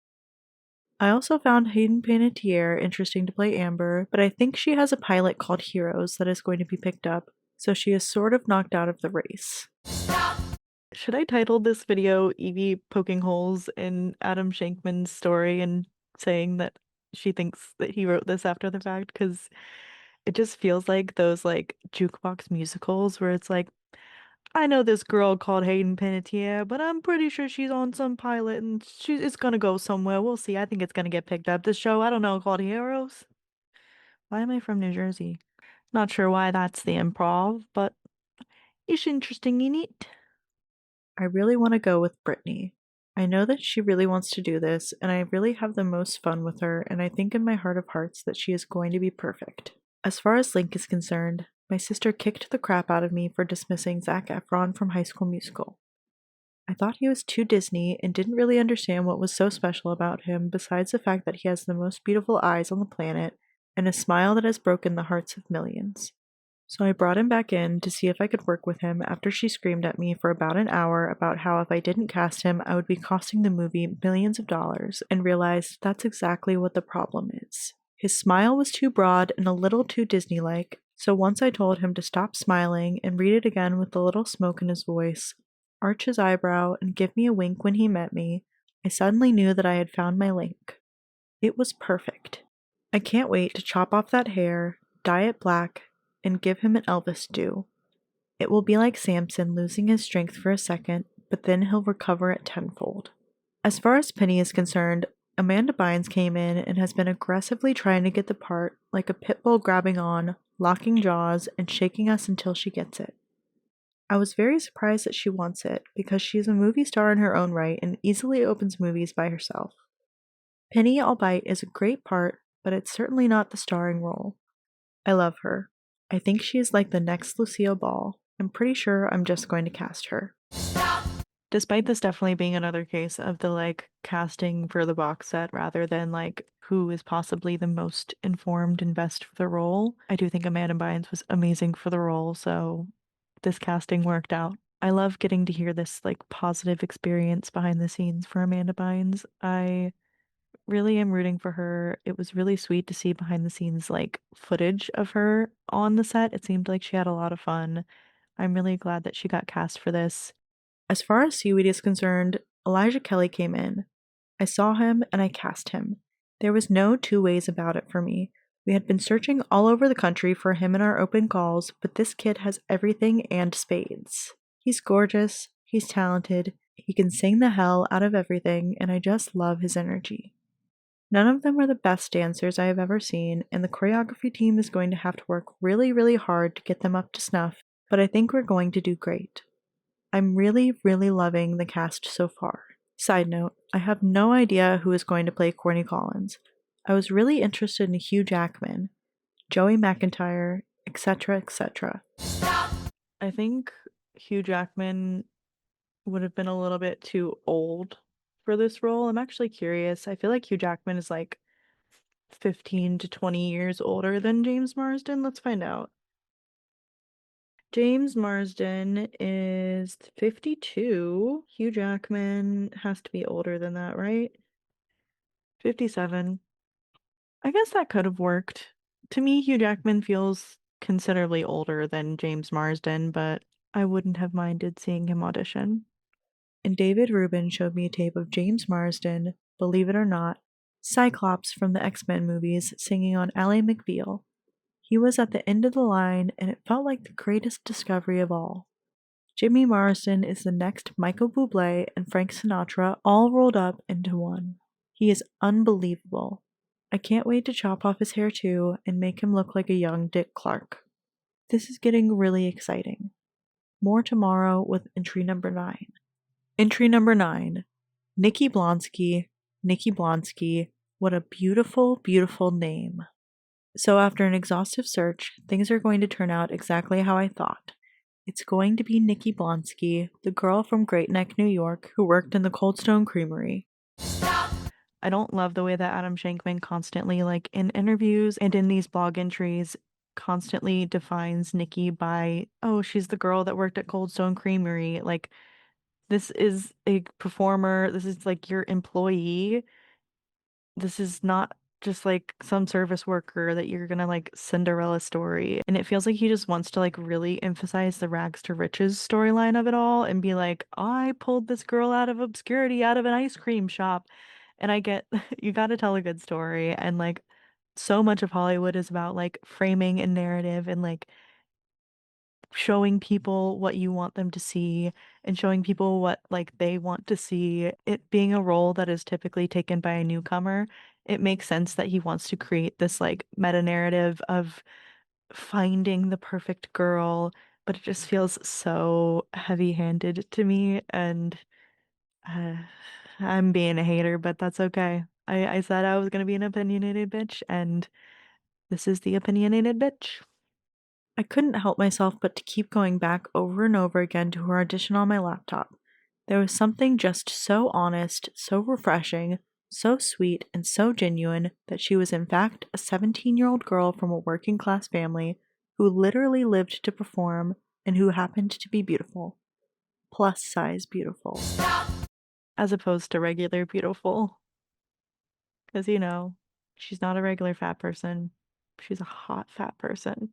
I also found Hayden Panettiere interesting to play Amber, but I think she has a pilot called Heroes that is going to be picked up, so she is sort of knocked out of the race. Should I title this video Eevee poking holes in Adam Shankman's story and saying that she thinks that he wrote this after the fact? Because it just feels like those like jukebox musicals where it's like, I know this girl called Hayden Panettiere, but I'm pretty sure she's on some pilot and it's gonna go somewhere. We'll see. I think it's gonna get picked up. This show, I don't know, called Heroes. Why am I from New Jersey? Not sure why that's the improv, but it's interesting in it. I really want to go with Brittany. I know that she really wants to do this, and I really have the most fun with her, and I think in my heart of hearts that she is going to be perfect. As far as Link is concerned, My sister kicked the crap out of me for dismissing Zac Efron from High School Musical. I thought he was too Disney and didn't really understand what was so special about him besides the fact that he has the most beautiful eyes on the planet and a smile that has broken the hearts of millions. So I brought him back in to see if I could work with him after she screamed at me for about an hour about how if I didn't cast him, I would be costing the movie millions of dollars, and realized that's exactly what the problem is. His smile was too broad and a little too Disney-like, so once I told him to stop smiling and read it again with a little smoke in his voice, arch his eyebrow, and give me a wink when he met me, I suddenly knew that I had found my Link. It was perfect. I can't wait to chop off that hair, dye it black, and give him an Elvis do. It will be like Samson losing his strength for a second, but then he'll recover it tenfold. As far as Penny is concerned, Amanda Bynes came in and has been aggressively trying to get the part, like a pit bull grabbing on, locking jaws, and shaking us until she gets it. I was very surprised that she wants it, because she is a movie star in her own right and easily opens movies by herself. Penny Albite is a great part, but it's certainly not the starring role. I love her. I think she is like the next Lucille Ball. I'm pretty sure I'm just going to cast her. Despite this definitely being another case of the casting for the box set rather than who is possibly the most informed and best for the role, I do think Amanda Bynes was amazing for the role, so this casting worked out. I love getting to hear this positive experience behind the scenes for Amanda Bynes. I really am rooting for her. It was really sweet to see behind the scenes footage of her on the set. It seemed like she had a lot of fun. I'm really glad that she got cast for this. As far as Seaweed is concerned, Elijah Kelly came in. I saw him and I cast him. There was no two ways about it for me. We had been searching all over the country for him in our open calls, but this kid has everything and spades. He's gorgeous, he's talented, he can sing the hell out of everything, and I just love his energy. None of them are the best dancers I have ever seen, and the choreography team is going to have to work really, really hard to get them up to snuff, but I think we're going to do great. I'm really, really loving the cast so far. Side note, I have no idea who is going to play Corny Collins. I was really interested in Hugh Jackman, Joey McIntyre, etc., etc. I think Hugh Jackman would have been a little bit too old for this role. I'm actually curious. I feel like Hugh Jackman is 15 to 20 years older than James Marsden. Let's find out. James Marsden is 52. Hugh Jackman has to be older than that, right? 57. I guess that could have worked. To me, Hugh Jackman feels considerably older than James Marsden, but I wouldn't have minded seeing him audition. And David Rubin showed me a tape of James Marsden, believe it or not, Cyclops from the X-Men movies, singing on Ally McBeal. He was at the end of the line, and it felt like the greatest discovery of all. Jimmy Marsden is the next Michael Bublé and Frank Sinatra all rolled up into one. He is unbelievable. I can't wait to chop off his hair too and make him look like a young Dick Clark. This is getting really exciting. More tomorrow with entry number 9. Entry number 9. Nikki Blonsky. Nikki Blonsky. What a beautiful, beautiful name. So after an exhaustive search, things are going to turn out exactly how I thought. It's going to be Nikki Blonsky, the girl from Great Neck, New York, who worked in the Cold Stone Creamery. I don't love the way that Adam Shankman constantly, in interviews and in these blog entries, constantly defines Nikki by, oh, she's the girl that worked at Cold Stone Creamery. This is a performer. This is your employee. This is not just some service worker that you're gonna Cinderella story. And it feels like he just wants to really emphasize the rags to riches storyline of it all and be like, I pulled this girl out of obscurity out of an ice cream shop. And I get you gotta tell a good story. And so much of Hollywood is about framing and narrative and showing people what you want them to see and showing people what they want to see. It being a role that is typically taken by a newcomer, it makes sense that he wants to create this meta narrative of finding the perfect girl, but it just feels so heavy-handed to me, and uh, I'm being a hater, but that's okay. I said I was gonna be an opinionated bitch, and this is the opinionated bitch. I couldn't help myself but to keep going back over and over again to her audition on my laptop. There was something just so honest, so refreshing, so sweet, and so genuine that she was in fact a 17-year-old girl from a working class family who literally lived to perform and who happened to be beautiful. Plus size beautiful. As opposed to regular beautiful. Because, she's not a regular fat person. She's a hot fat person.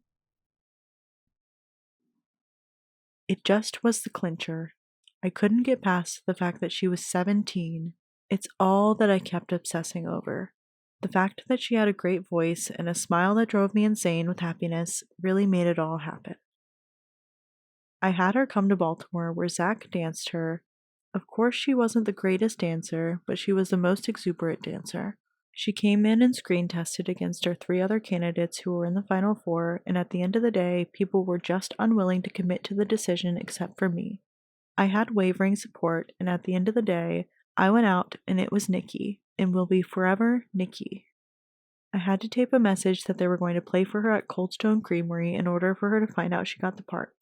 It just was the clincher. I couldn't get past the fact that she was 17. It's all that I kept obsessing over. The fact that she had a great voice and a smile that drove me insane with happiness really made it all happen. I had her come to Baltimore where Zach danced her. Of course, she wasn't the greatest dancer, but she was the most exuberant dancer. She came in and screen tested against our 3 other candidates who were in the final 4, and at the end of the day, people were just unwilling to commit to the decision except for me. I had wavering support, and at the end of the day, I went out and it was Nikki, and will be forever Nikki. I had to tape a message that they were going to play for her at Cold Stone Creamery in order for her to find out she got the part.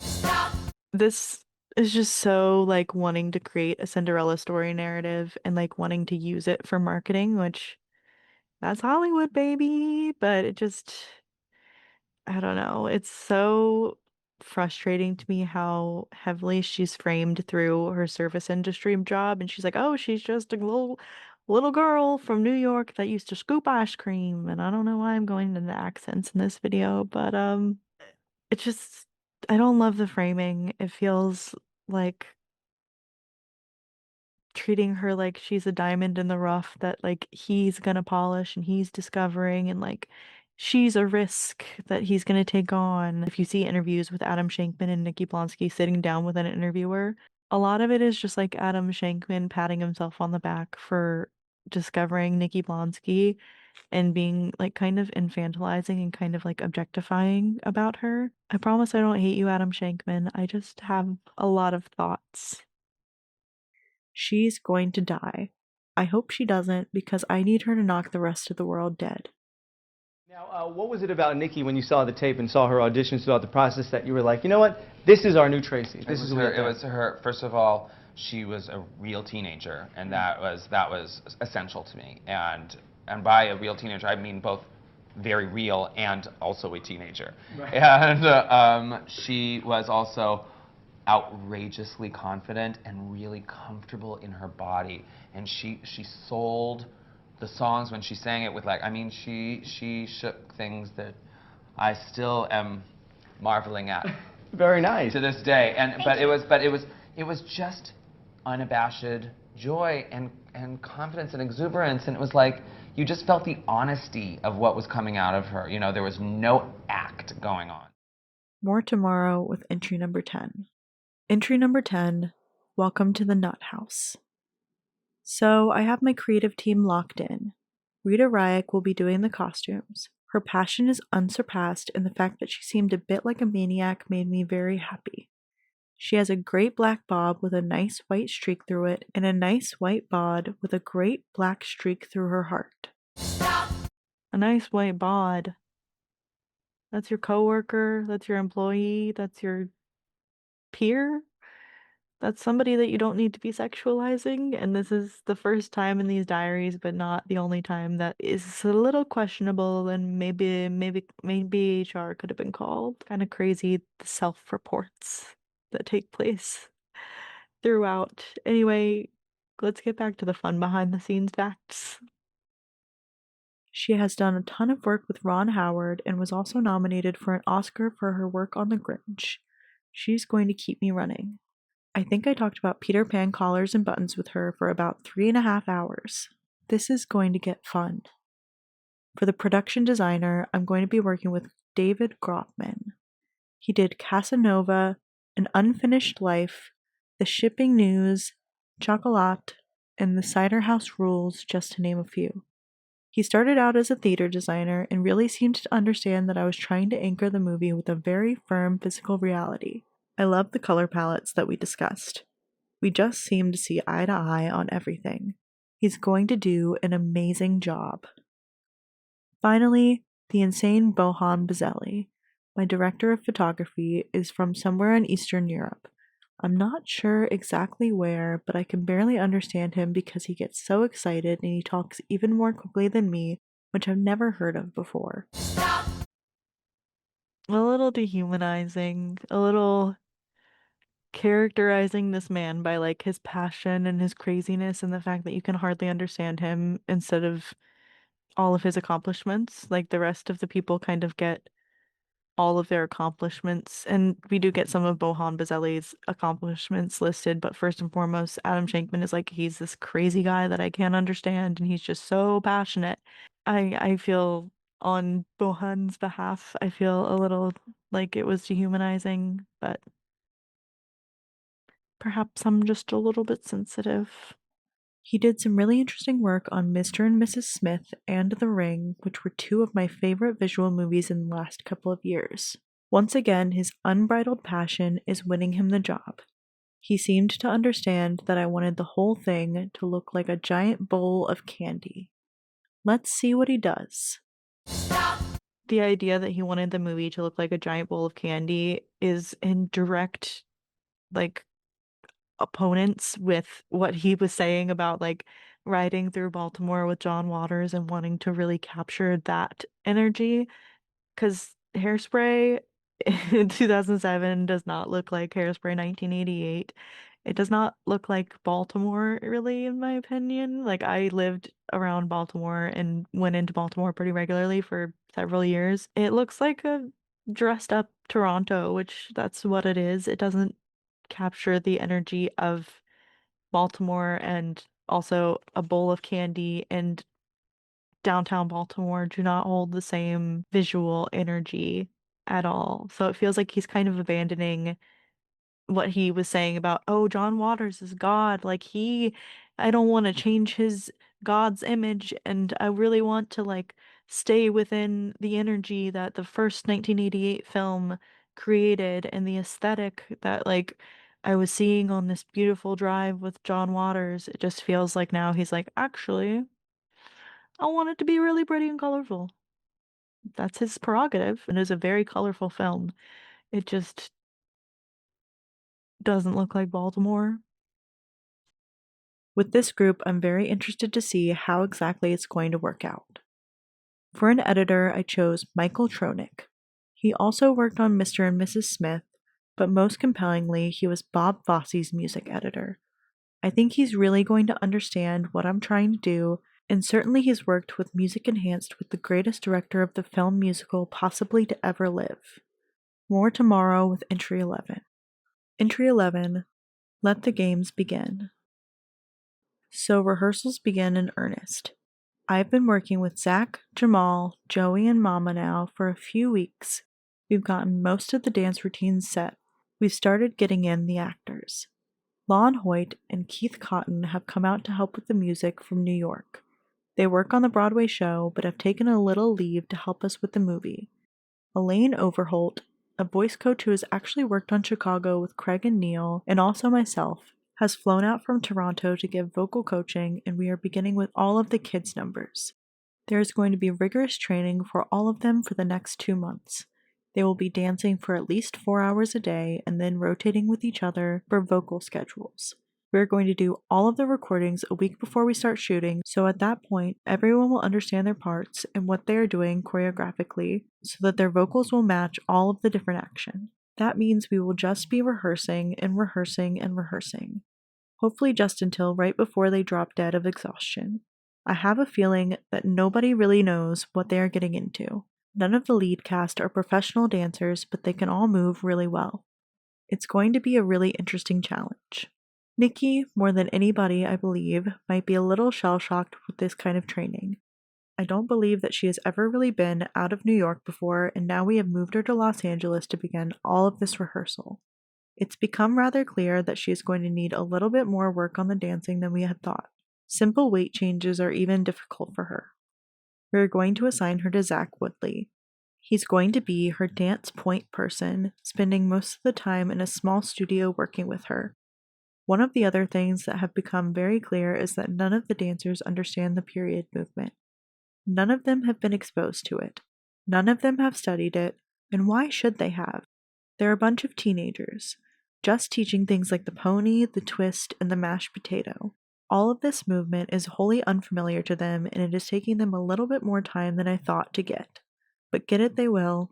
This is just so, wanting to create a Cinderella story narrative and, wanting to use it for marketing, which, that's Hollywood, baby, but it just, I don't know, it's so frustrating to me how heavily she's framed through her service industry job, and she's like, oh, she's just a little girl from New York that used to scoop ice cream, and I don't know why I'm going into accents in this video, but it just, I don't love the framing. It feels like treating her like she's a diamond in the rough that he's gonna polish and he's discovering, and she's a risk that he's gonna take on. If you see interviews with Adam Shankman and Nikki Blonsky sitting down with an interviewer, a lot of it is just Adam Shankman patting himself on the back for discovering Nikki Blonsky and being kind of infantilizing and kind of objectifying about her. I promise I don't hate you, Adam Shankman. I just have a lot of thoughts. She's going to die. I hope she doesn't, because I need her to knock the rest of the world dead. Now, what was it about Nikki when you saw the tape and saw her auditions throughout the process that you were like, you know what, this is our new Tracy? It was her. First of all, she was a real teenager, and that was essential to me. And by a real teenager, I mean both very real and also a teenager. Right. And she was also outrageously confident and really comfortable in her body, and she sold the songs when she sang it with she shook things that I still am marveling at. Very nice. To this day. But it was just unabashed joy and confidence and exuberance, and it was you just felt the honesty of what was coming out of her. There was no act going on. More tomorrow with entry number 10. Entry number 10, welcome to the Nut House. So I have my creative team locked in. Rita Ryak will be doing the costumes. Her passion is unsurpassed, and the fact that she seemed a bit like a maniac made me very happy. She has a great black bob with a nice white streak through it, and a nice white bod with a great black streak through her heart. A nice white bod. That's your coworker, that's your employee, that's your peer. That's somebody that you don't need to be sexualizing, and this is the first time in these diaries, but not the only time, that is a little questionable, and maybe HR could have been called. Kind of crazy, the self-reports that take place throughout. Anyway, let's get back to the fun behind-the-scenes facts. She has done a ton of work with Ron Howard and was also nominated for an Oscar for her work on The Grinch. She's going to keep me running. I think I talked about Peter Pan collars and buttons with her for about 3.5 hours. This is going to get fun. For the production designer, I'm going to be working with David Grotman. He did Casanova, An Unfinished Life, The Shipping News, Chocolat, and The Cider House Rules, just to name a few. He started out as a theater designer and really seemed to understand that I was trying to anchor the movie with a very firm physical reality. I love the color palettes that we discussed. We just seem to see eye to eye on everything. He's going to do an amazing job. Finally, the insane Bohan Bazelli. my director of photography, is from somewhere in Eastern Europe. I'm not sure exactly where, but I can barely understand him because he gets so excited and he talks even more quickly than me, which I've never heard of before. A little dehumanizing, a little characterizing this man by like his passion and his craziness and the fact that you can hardly understand him instead of all of his accomplishments. Like the rest of the people kind of get all of their accomplishments, and we do get some of Bohan Bazelli's accomplishments listed, but first and foremost, Adam Shankman is like he's this crazy guy that I can't understand, and he's just so passionate. I feel on Bohan's behalf, I feel a little like it was dehumanizing, but perhaps I'm just a little bit sensitive. He did some really interesting work on Mr. and Mrs. Smith and The Ring, which were two of my favorite visual movies in the last couple of years. Once again, his unbridled passion is winning him the job. He seemed to understand that I wanted the whole thing to look like a giant bowl of candy. Let's see what he does. The idea that he wanted the movie to look like a giant bowl of candy is in direct, like, opponents with what he was saying about like riding through Baltimore with John Waters and wanting to really capture that energy, because Hairspray in 2007 does not look like Hairspray 1988. It does not look like Baltimore, really, in my opinion. Like, I lived around Baltimore and went into Baltimore pretty regularly for several years. It looks like a dressed up Toronto, which that's what it is. It doesn't capture the energy of Baltimore, and also a bowl of candy and downtown Baltimore do not hold the same visual energy at all. So it feels like he's kind of abandoning what he was saying about, oh, John Waters is God. Like I don't want to change his God's image, and I really want to like stay within the energy that the first 1988 film created and the aesthetic that like I was seeing on this beautiful drive with John Waters. It just feels like now he's like, actually, I want it to be really pretty and colorful. That's his prerogative, and it's a very colorful film. It just doesn't look like Baltimore. With this group, I'm very interested to see how exactly it's going to work out. For an editor, I chose Michael Tronick. He also worked on Mr. and Mrs. Smith, but most compellingly, he was Bob Fosse's music editor. I think he's really going to understand what I'm trying to do, and certainly he's worked with music enhanced with the greatest director of the film musical possibly to ever live. More tomorrow with Entry 11. Entry 11, let the games begin. So rehearsals begin in earnest. I've been working with Zach, Jamal, Joey, and Mama now for a few weeks. We've gotten most of the dance routines set. We've started getting in the actors. Lon Hoyt and Keith Cotton have come out to help with the music from New York. They work on the Broadway show, but have taken a little leave to help us with the movie. Elaine Overholt, a voice coach who has actually worked on Chicago with Craig and Neil, and also myself, has flown out from Toronto to give vocal coaching, and we are beginning with all of the kids' numbers. There is going to be rigorous training for all of them for the next 2 months. They will be dancing for at least 4 hours a day and then rotating with each other for vocal schedules. We are going to do all of the recordings a week before we start shooting, so at that point, everyone will understand their parts and what they are doing choreographically so that their vocals will match all of the different action. That means we will just be rehearsing and rehearsing and rehearsing. Hopefully just until right before they drop dead of exhaustion. I have a feeling that nobody really knows what they are getting into. None of the lead cast are professional dancers, but they can all move really well. It's going to be a really interesting challenge. Nikki, more than anybody, I believe, might be a little shell-shocked with this kind of training. I don't believe that she has ever really been out of New York before, and now we have moved her to Los Angeles to begin all of this rehearsal. It's become rather clear that she is going to need a little bit more work on the dancing than we had thought. Simple weight changes are even difficult for her. We are going to assign her to Zach Woodley. He's going to be her dance point person, spending most of the time in a small studio working with her. One of the other things that have become very clear is that none of the dancers understand the period movement. None of them have been exposed to it. None of them have studied it. And why should they have? They're a bunch of teenagers, just teaching things like the pony, the twist, and the mashed potato. All of this movement is wholly unfamiliar to them, and it is taking them a little bit more time than I thought to get. But get it they will.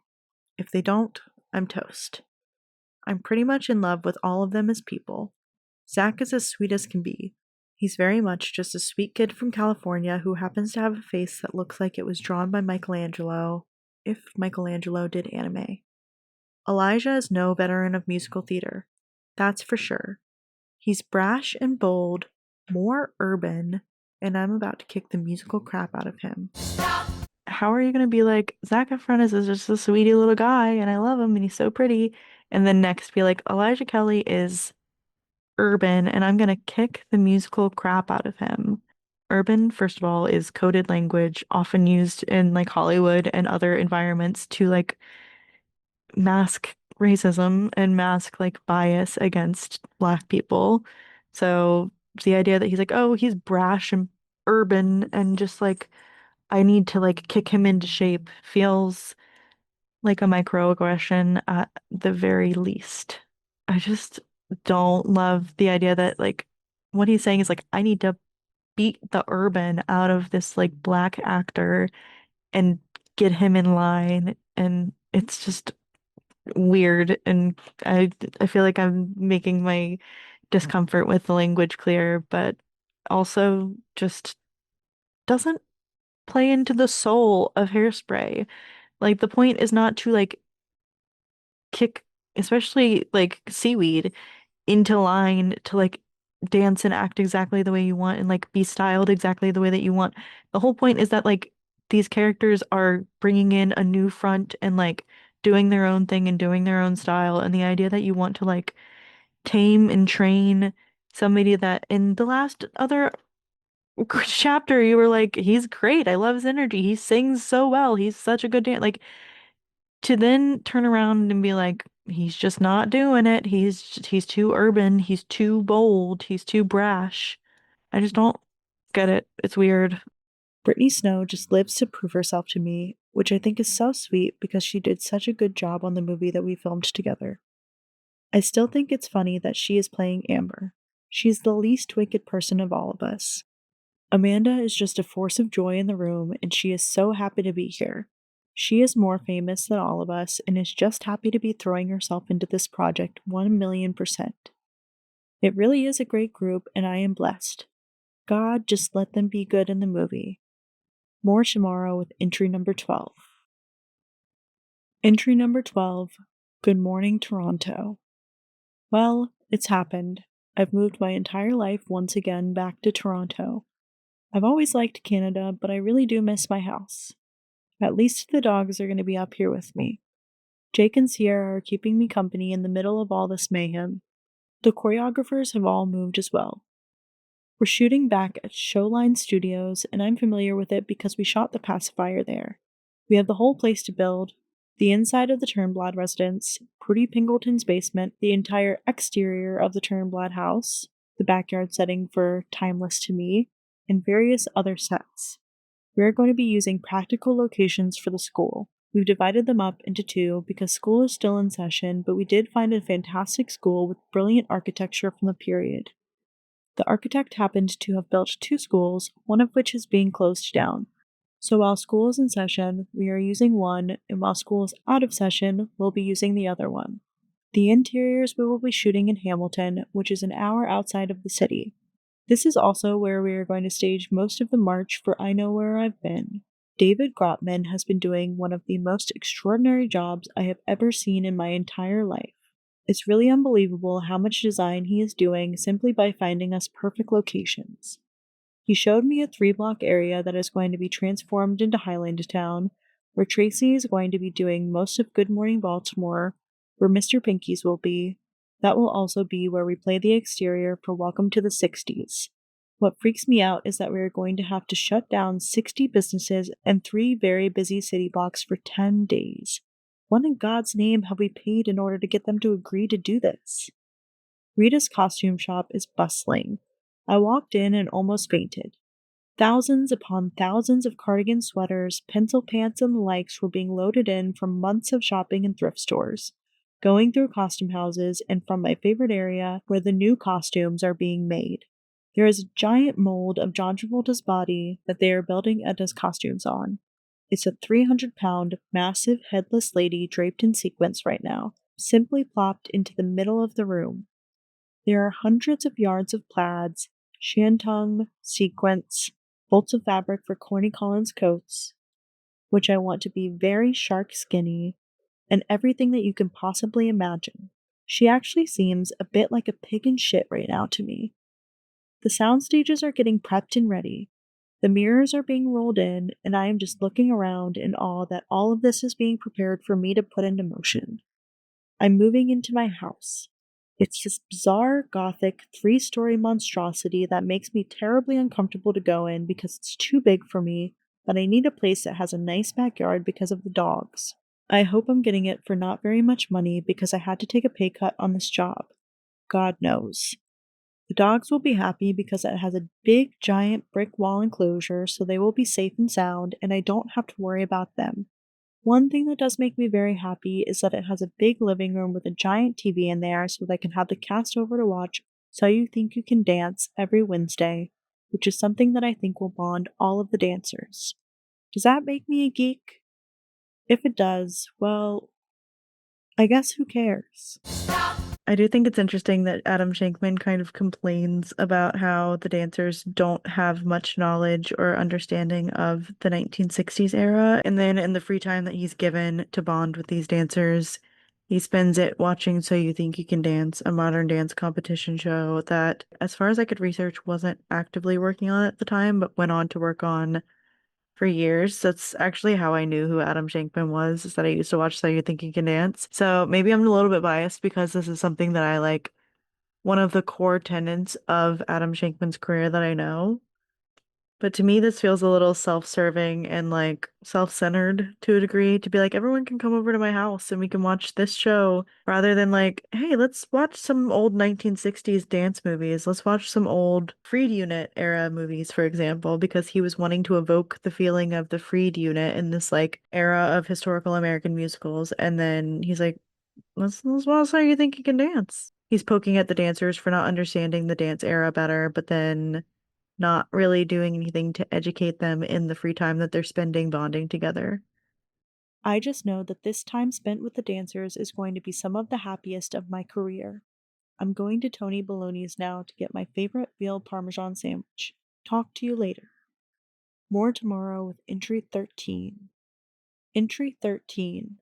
If they don't, I'm toast. I'm pretty much in love with all of them as people. Zach is as sweet as can be. He's very much just a sweet kid from California who happens to have a face that looks like it was drawn by Michelangelo, if Michelangelo did anime. Elijah is no veteran of musical theater. That's for sure. He's brash and bold, more urban, and I'm about to kick the musical crap out of him. How are you going to be like, Zac Efron is just a sweetie little guy, and I love him, and he's so pretty, and then next be like, Elijah Kelly is urban, and I'm going to kick the musical crap out of him. Urban, first of all, is coded language often used in like Hollywood and other environments to like mask racism and mask like bias against Black people. So the idea that he's like, oh, he's brash and urban and just like I need to like kick him into shape feels like a microaggression at the very least. I just don't love the idea that like what he's saying is like I need to beat the urban out of this like Black actor and get him in line, and it's just weird, and I feel like I'm making my discomfort with the language clear, but also just doesn't play into the soul of Hairspray. Like the point is not to like kick, especially like seaweed, into line to like dance and act exactly the way you want and like be styled exactly the way that you want. The whole point is that like these characters are bringing in a new front and like doing their own thing and doing their own style. And the idea that you want to like tame and train somebody that in the last other chapter you were like, he's great. I love his energy. He sings so well. He's such a good dancer. Like to then turn around and be like, he's just not doing it. He's too urban. He's too bold. He's too brash. I just don't get it. It's weird. Brittany Snow just lives to prove herself to me, which I think is so sweet because she did such a good job on the movie that we filmed together. I still think it's funny that she is playing Amber. She's the least wicked person of all of us. Amanda is just a force of joy in the room, and she is so happy to be here. She is more famous than all of us and is just happy to be throwing herself into this project 1,000,000%. It really is a great group, and I am blessed. God, just let them be good in the movie. More tomorrow with entry number 12. Entry number 12, Good Morning Toronto. Well, it's happened. I've moved my entire life once again back to Toronto. I've always liked Canada, but I really do miss my house. At least the dogs are going to be up here with me. Jake and Sierra are keeping me company in the middle of all this mayhem. The choreographers have all moved as well. We're shooting back at Showline Studios, and I'm familiar with it because we shot The Pacifier there. We have the whole place to build, the inside of the Turnblad residence, Prudy Pingleton's basement, the entire exterior of the Turnblad house, the backyard setting for Timeless to Me, and various other sets. We are going to be using practical locations for the school. We've divided them up into two because school is still in session, but we did find a fantastic school with brilliant architecture from the period. The architect happened to have built two schools, one of which is being closed down. So while school is in session, we are using one, and while school is out of session, we'll be using the other one. The interiors we will be shooting in Hamilton, which is an hour outside of the city. This is also where we are going to stage most of the march for I Know Where I've Been. David Grotman has been doing one of the most extraordinary jobs I have ever seen in my entire life. It's really unbelievable how much design he is doing simply by finding us perfect locations. He showed me a 3-block area that is going to be transformed into Highland Town, where Tracy is going to be doing most of Good Morning Baltimore, where Mr. Pinky's will be. That will also be where we play the exterior for Welcome to the 60s. What freaks me out is that we are going to have to shut down 60 businesses and 3 very busy city blocks for 10 days. What in God's name have we paid in order to get them to agree to do this? Rita's costume shop is bustling. I walked in and almost fainted. Thousands upon thousands of cardigan sweaters, pencil pants, and the likes were being loaded in from months of shopping in thrift stores, going through costume houses, and from my favorite area where the new costumes are being made. There is a giant mold of John Travolta's body that they are building Edna's costumes on. It's a 300-pound, massive headless lady draped in sequins right now, simply plopped into the middle of the room. There are hundreds of yards of plaids, shantung, sequins, bolts of fabric for Corny Collins coats, which I want to be very shark skinny, and everything that you can possibly imagine. She actually seems a bit like a pig in shit right now to me. The sound stages are getting prepped and ready. The mirrors are being rolled in, and I am just looking around in awe that all of this is being prepared for me to put into motion. I'm moving into my house. It's this bizarre, gothic, 3-story monstrosity that makes me terribly uncomfortable to go in because it's too big for me, but I need a place that has a nice backyard because of the dogs. I hope I'm getting it for not very much money because I had to take a pay cut on this job. God knows. The dogs will be happy because it has a big, giant brick wall enclosure, so they will be safe and sound, and I don't have to worry about them. One thing that does make me very happy is that it has a big living room with a giant TV in there so that I can have the cast over to watch So You Think You Can Dance every Wednesday, which is something that I think will bond all of the dancers. Does that make me a geek? If it does, well, I guess who cares? I do think it's interesting that Adam Shankman kind of complains about how the dancers don't have much knowledge or understanding of the 1960s era, and then in the free time that he's given to bond with these dancers, he spends it watching So You Think You Can Dance, a modern dance competition show that, as far as I could research, wasn't actively working on at the time, but went on to work on for years. That's actually how I knew who Adam Shankman was, is that I used to watch So You Think You Can Dance. So maybe I'm a little bit biased because this is something that I like, one of the core tenets of Adam Shankman's career that I know. But to me, this feels a little self-serving and like self-centered to a degree to be like, everyone can come over to my house and we can watch this show rather than like, hey, let's watch some old 1960s dance movies. Let's watch some old Freed Unit era movies, for example, because he was wanting to evoke the feeling of the Freed Unit in this like era of historical American musicals. And then he's like, let's watch So You Think You Can Dance. He's poking at the dancers for not understanding the dance era better, but then not really doing anything to educate them in the free time that they're spending bonding together. I just know that this time spent with the dancers is going to be some of the happiest of my career. I'm going to Tony Baloney's now to get my favorite veal parmesan sandwich. Talk to you later. More tomorrow with entry 13. Entry 13.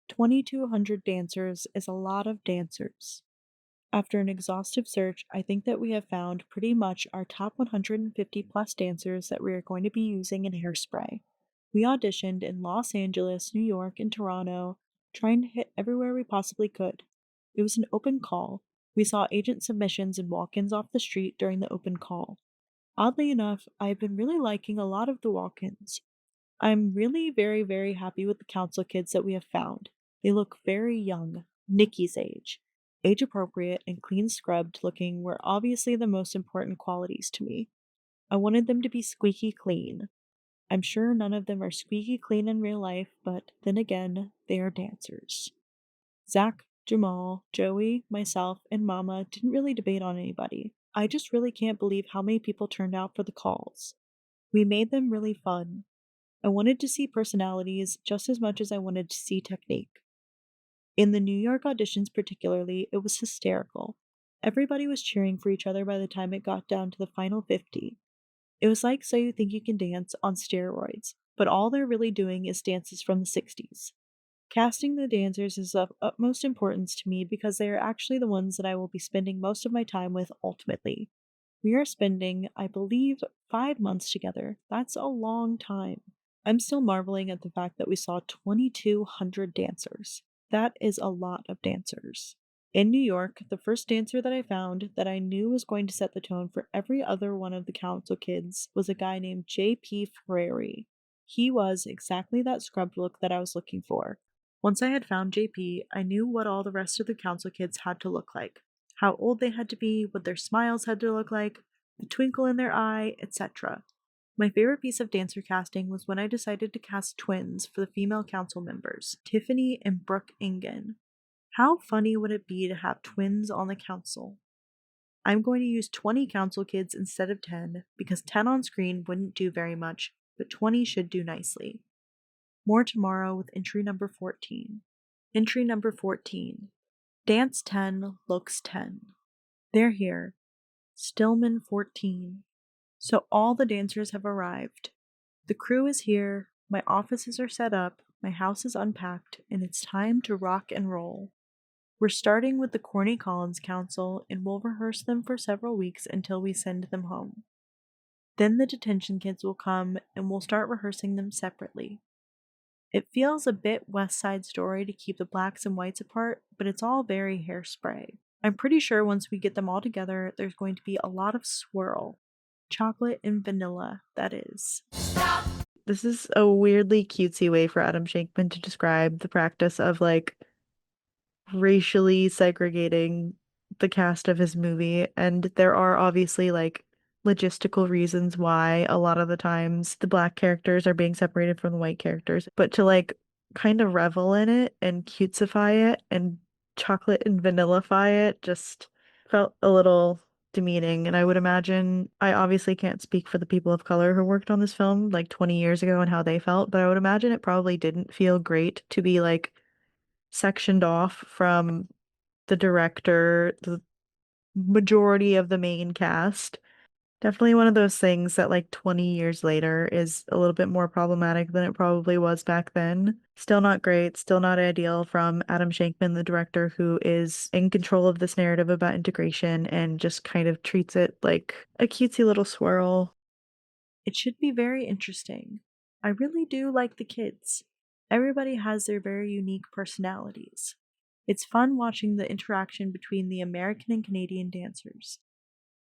2,200 dancers is a lot of dancers. After an exhaustive search, I think that we have found pretty much our top 150 plus dancers that we are going to be using in Hairspray. We auditioned in Los Angeles, New York, and Toronto, trying to hit everywhere we possibly could. It was an open call. We saw agent submissions and walk-ins off the street during the open call. Oddly enough, I have been really liking a lot of the walk-ins. I'm really very, very happy with the council kids that we have found. They look very young, Nikki's age. Age appropriate and clean scrubbed looking were obviously the most important qualities to me. I wanted them to be squeaky clean. I'm sure none of them are squeaky clean in real life, but then again, they are dancers. Zach, Jamal, Joey, myself, and Mama didn't really debate on anybody. I just really can't believe how many people turned out for the calls. We made them really fun. I wanted to see personalities just as much as I wanted to see technique. In the New York auditions particularly, it was hysterical. Everybody was cheering for each other by the time it got down to the final 50. It was like So You Think You Can Dance on steroids, but all they're really doing is dances from the 60s. Casting the dancers is of utmost importance to me because they are actually the ones that I will be spending most of my time with ultimately. We are spending, I believe, 5 months together. That's a long time. I'm still marveling at the fact that we saw 2,200 dancers. That is a lot of dancers. In New York, the first dancer that I found that I knew was going to set the tone for every other one of the council kids was a guy named J.P. Ferrari. He was exactly that scrubbed look that I was looking for. Once I had found JP, I knew what all the rest of the council kids had to look like, how old they had to be, what their smiles had to look like, the twinkle in their eye, etc. My favorite piece of dancer casting was when I decided to cast twins for the female council members, Tiffany and Brooke Ingen. How funny would it be to have twins on the council? I'm going to use 20 council kids instead of 10 because 10 on screen wouldn't do very much, but 20 should do nicely. More tomorrow with entry number 14. Entry number 14. Dance 10, looks 10. They're here. Stillman 14. So all the dancers have arrived. The crew is here, my offices are set up, my house is unpacked, and it's time to rock and roll. We're starting with the Corny Collins Council, and we'll rehearse them for several weeks until we send them home. Then the detention kids will come, and we'll start rehearsing them separately. It feels a bit West Side Story to keep the blacks and whites apart, but it's all very Hairspray. I'm pretty sure once we get them all together, there's going to be a lot of swirl. Chocolate and vanilla, that is. This is a weirdly cutesy way for Adam Shankman to describe the practice of, like, racially segregating the cast of his movie, and there are obviously, like, logistical reasons why a lot of the times the black characters are being separated from the white characters, but to, like, kind of revel in it and cutesify it and chocolate and vanillify it just felt a little demeaning. And I would imagine, I obviously can't speak for the people of color who worked on this film like 20 years ago and how they felt, but I would imagine it probably didn't feel great to be, like, sectioned off from the director, the majority of the main cast. Definitely one of those things that, like, 20 years later is a little bit more problematic than it probably was back then. Still not great, still not ideal from Adam Shankman, the director, who is in control of this narrative about integration and just kind of treats it like a cutesy little swirl. It should be very interesting. I really do like the kids. Everybody has their very unique personalities. It's fun watching the interaction between the American and Canadian dancers.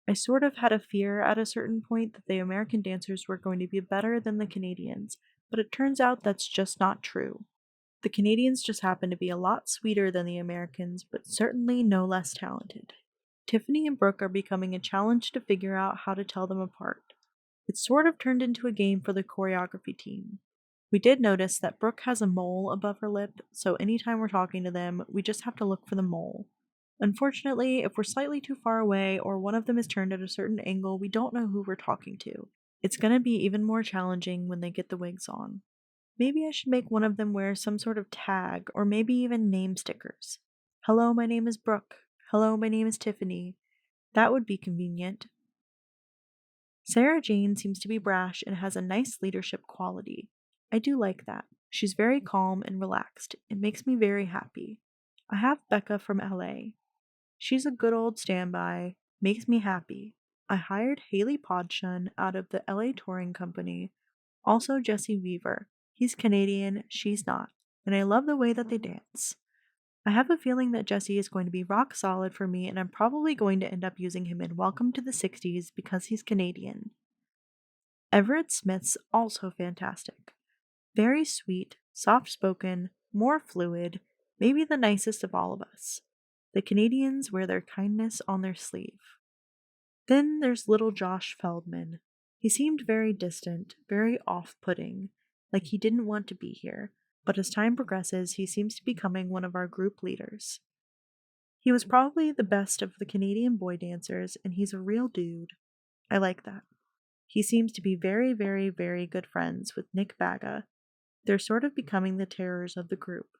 I sort of had a fear at a certain point that the American dancers were going to be better than the Canadians, but it turns out that's just not true. The Canadians just happen to be a lot sweeter than the Americans, but certainly no less talented. Tiffany and Brooke are becoming a challenge to figure out how to tell them apart. It's sort of turned into a game for the choreography team. We did notice that Brooke has a mole above her lip, so anytime we're talking to them, we just have to look for the mole. Unfortunately, if we're slightly too far away or one of them is turned at a certain angle, we don't know who we're talking to. It's gonna be even more challenging when they get the wigs on. Maybe I should make one of them wear some sort of tag or maybe even name stickers. Hello, my name is Brooke. Hello, my name is Tiffany. That would be convenient. Sarah Jane seems to be brash and has a nice leadership quality. I do like that. She's very calm and relaxed. It makes me very happy. I have Becca from LA. She's a good old standby, makes me happy. I hired Haley Podshun out of the LA Touring Company. Also Jesse Weaver. He's Canadian, she's not, and I love the way that they dance. I have a feeling that Jesse is going to be rock solid for me, and I'm probably going to end up using him in Welcome to the 60s because he's Canadian. Everett Smith's also fantastic. Very sweet, soft-spoken, more fluid, maybe the nicest of all of us. The Canadians wear their kindness on their sleeve. Then there's little Josh Feldman. He seemed very distant, very off-putting, like he didn't want to be here, but as time progresses, he seems to be becoming one of our group leaders. He was probably the best of the Canadian boy dancers, and he's a real dude. I like that. He seems to be very, very, very good friends with Nick Baga. They're sort of becoming the terrors of the group.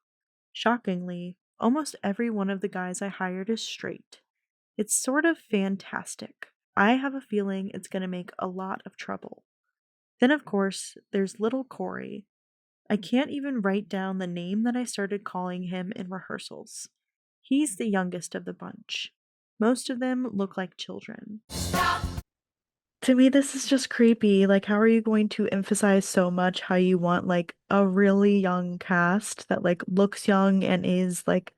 Shockingly, almost every one of the guys I hired is straight. It's sort of fantastic. I have a feeling it's going to make a lot of trouble. Then, of course, there's little Corey. I can't even write down the name that I started calling him in rehearsals. He's the youngest of the bunch. Most of them look like children. To me, this is just creepy. Like, how are you going to emphasize so much how you want, like, a really young cast that, like, looks young and is, like,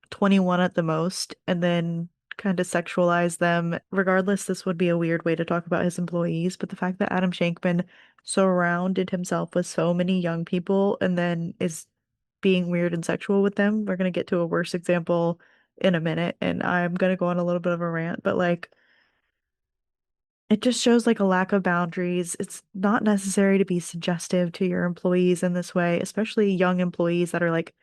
21 at the most, and then kind of sexualize them? Regardless, this would be a weird way to talk about his employees, but the fact that Adam Shankman surrounded himself with so many young people and then is being weird and sexual with them, we're gonna get to a worse example in a minute, and I'm gonna go on a little bit of a rant, but, like, It just shows like a lack of boundaries. It's not necessary to be suggestive to your employees in this way, especially young employees that are like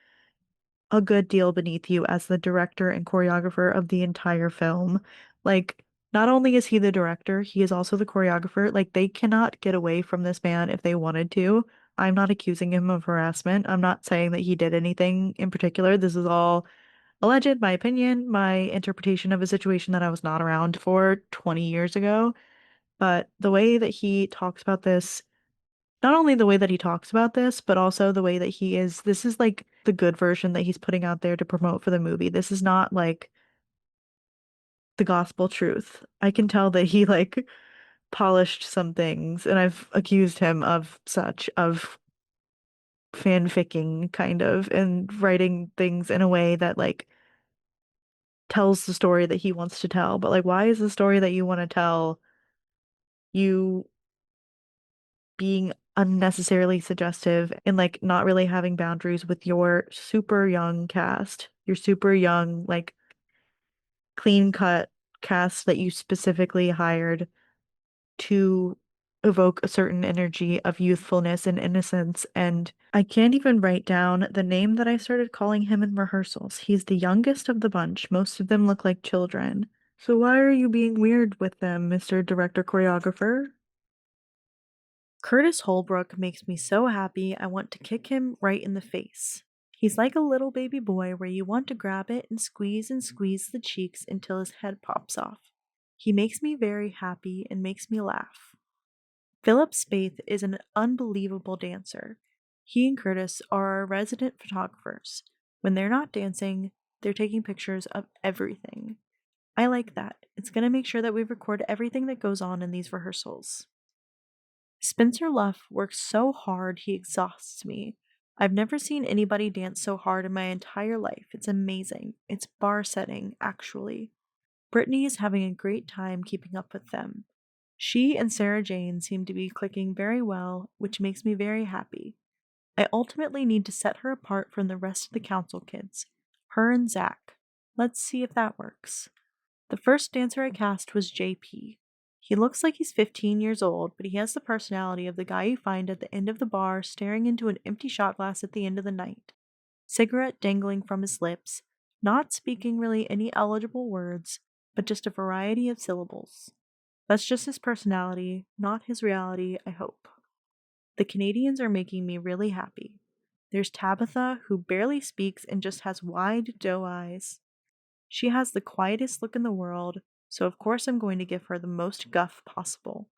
a good deal beneath you as the director and choreographer of the entire film. Like, not only is he the director, he is also the choreographer. Like, they cannot get away from this man if they wanted to. I'm not accusing him of harassment. I'm not saying that he did anything in particular. This is all alleged, my opinion, my interpretation of a situation that I was not around for 20 years ago. But the way that he talks about this, not only the way that he talks about this, but also the way that this is like the good version that he's putting out there to promote for the movie. This is not like the gospel truth. I can tell that he like polished some things, and I've accused him of fanficking kind of and writing things in a way that like tells the story that he wants to tell. But like, why is the story that you want to tell you being unnecessarily suggestive and like not really having boundaries with your super young cast, your super young, like clean cut cast that you specifically hired to evoke a certain energy of youthfulness and innocence. And I can't even write down the name that I started calling him in rehearsals. He's the youngest of the bunch. Most of them look like children. So why are you being weird with them, Mr. Director Choreographer? Curtis Holbrook makes me so happy I want to kick him right in the face. He's like a little baby boy where you want to grab it and squeeze the cheeks until his head pops off. He makes me very happy and makes me laugh. Philip Spaeth is an unbelievable dancer. He and Curtis are our resident photographers. When they're not dancing, they're taking pictures of everything. I like that. It's going to make sure that we record everything that goes on in these rehearsals. Spencer Luff works so hard he exhausts me. I've never seen anybody dance so hard in my entire life. It's amazing. It's bar setting, actually. Brittany is having a great time keeping up with them. She and Sarah Jane seem to be clicking very well, which makes me very happy. I ultimately need to set her apart from the rest of the council kids. Her and Zach. Let's see if that works. The first dancer I cast was JP. He looks like he's 15 years old, but he has the personality of the guy you find at the end of the bar staring into an empty shot glass at the end of the night. Cigarette dangling from his lips, not speaking really any eligible words, but just a variety of syllables. That's just his personality, not his reality, I hope. The Canadians are making me really happy. There's Tabitha, who barely speaks and just has wide doe eyes. She has the quietest look in the world, so of course I'm going to give her the most guff possible.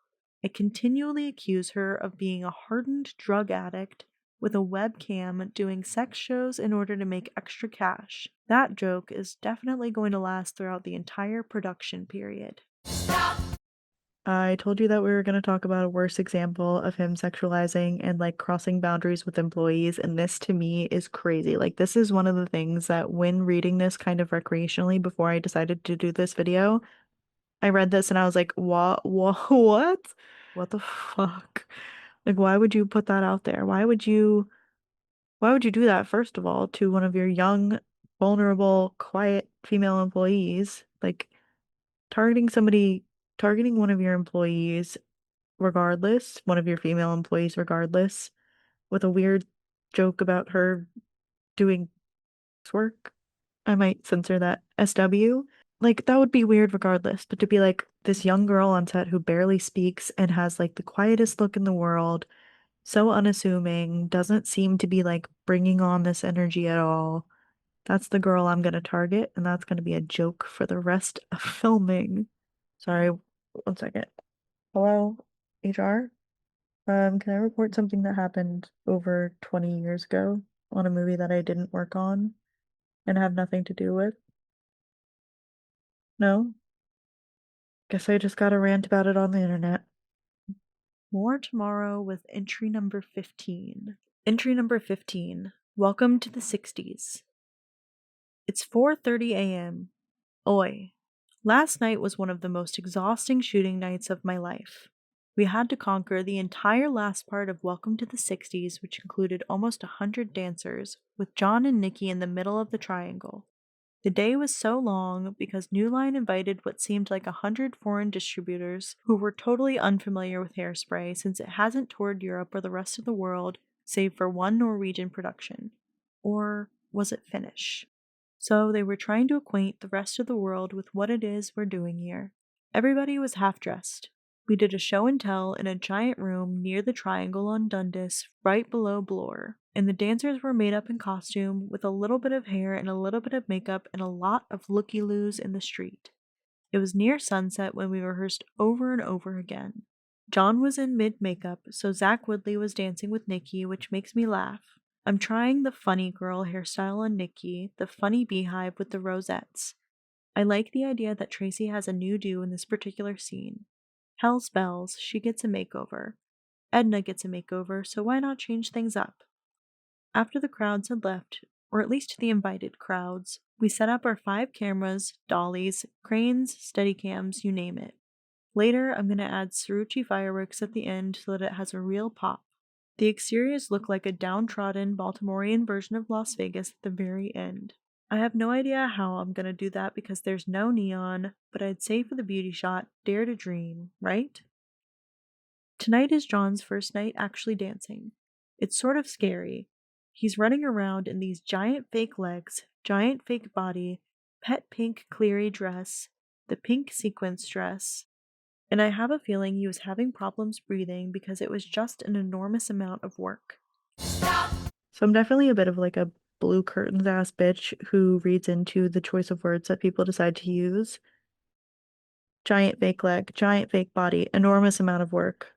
I continually accuse her of being a hardened drug addict with a webcam doing sex shows in order to make extra cash. That joke is definitely going to last throughout the entire production period. I told you that we were going to talk about a worse example of him sexualizing and like crossing boundaries with employees, and this to me is crazy. Like, this is one of the things that when reading this kind of recreationally before I decided to do this video, I read this and I was like, what? What the fuck? Like, why would you put that out there? Why would you do that, first of all, to one of your young, vulnerable, quiet female employees? Like, targeting one of your employees regardless, one of your female employees regardless, with a weird joke about her doing work. I might censor that. SW. Like, that would be weird regardless, but to be like this young girl on set who barely speaks and has like the quietest look in the world, so unassuming, doesn't seem to be like bringing on this energy at all. That's the girl I'm gonna target, and that's gonna be a joke for the rest of filming. Sorry, 1 second. Hello, HR? Can I report something that happened over 20 years ago on a movie that I didn't work on and have nothing to do with? No? Guess I just gotta rant about it on the internet. More tomorrow with entry number 15. Entry number 15. Welcome to the 60s. It's 4:30 a.m. Oi. Last night was one of the most exhausting shooting nights of my life. We had to conquer the entire last part of Welcome to the 60s, which included almost 100 dancers, with John and Nikki in the middle of the triangle. The day was so long because New Line invited what seemed like 100 foreign distributors who were totally unfamiliar with Hairspray since it hasn't toured Europe or the rest of the world save for one Norwegian production. Or was it Finnish? So they were trying to acquaint the rest of the world with what it is we're doing here. Everybody was half-dressed. We did a show and tell in a giant room near the Triangle on Dundas, right below Bloor, and the dancers were made up in costume with a little bit of hair and a little bit of makeup and a lot of looky-loos in the street. It was near sunset when we rehearsed over and over again. John was in mid-makeup, so Zach Woodley was dancing with Nikki, which makes me laugh. I'm trying the funny girl hairstyle on Nikki, the funny beehive with the rosettes. I like the idea that Tracy has a new do in this particular scene. Hell's bells, she gets a makeover. Edna gets a makeover, so why not change things up? After the crowds had left, or at least the invited crowds, we set up our 5 cameras, dollies, cranes, steadicams, you name it. Later, I'm going to add Sarucci fireworks at the end so that it has a real pop. The exteriors look like a downtrodden Baltimorean version of Las Vegas at the very end. I have no idea how I'm going to do that because there's no neon, but I'd say for the beauty shot, dare to dream, right? Tonight is John's first night actually dancing. It's sort of scary. He's running around in these giant fake legs, giant fake body, pet pink Cleary dress, the pink sequins dress, and I have a feeling he was having problems breathing because it was just an enormous amount of work. So I'm definitely a bit of like a blue curtains ass bitch who reads into the choice of words that people decide to use. Giant fake leg, giant fake body, enormous amount of work.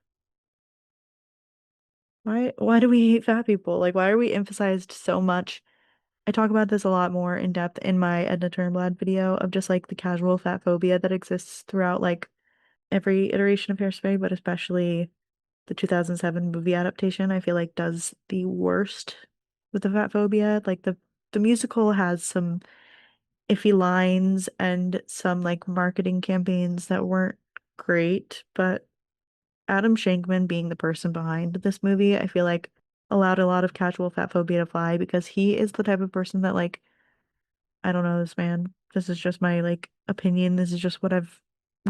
Why do we hate fat people? Like, why are we emphasized so much? I talk about this a lot more in depth in my Edna Turnblad video of just like the casual fat phobia that exists throughout like every iteration of Hairspray, but especially the 2007 movie adaptation, I feel like does the worst with the fat phobia. Like the musical has some iffy lines and some like marketing campaigns that weren't great, but Adam Shankman being the person behind this movie, I feel like allowed a lot of casual fat phobia to fly because he is the type of person that like I don't know this man. This is just my like opinion. This is just what I've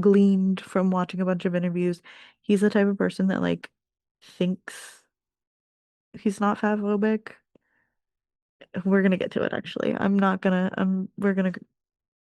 gleaned from watching a bunch of interviews. He's the type of person that like thinks he's not fat phobic. We're gonna get to it actually. I'm not gonna we're gonna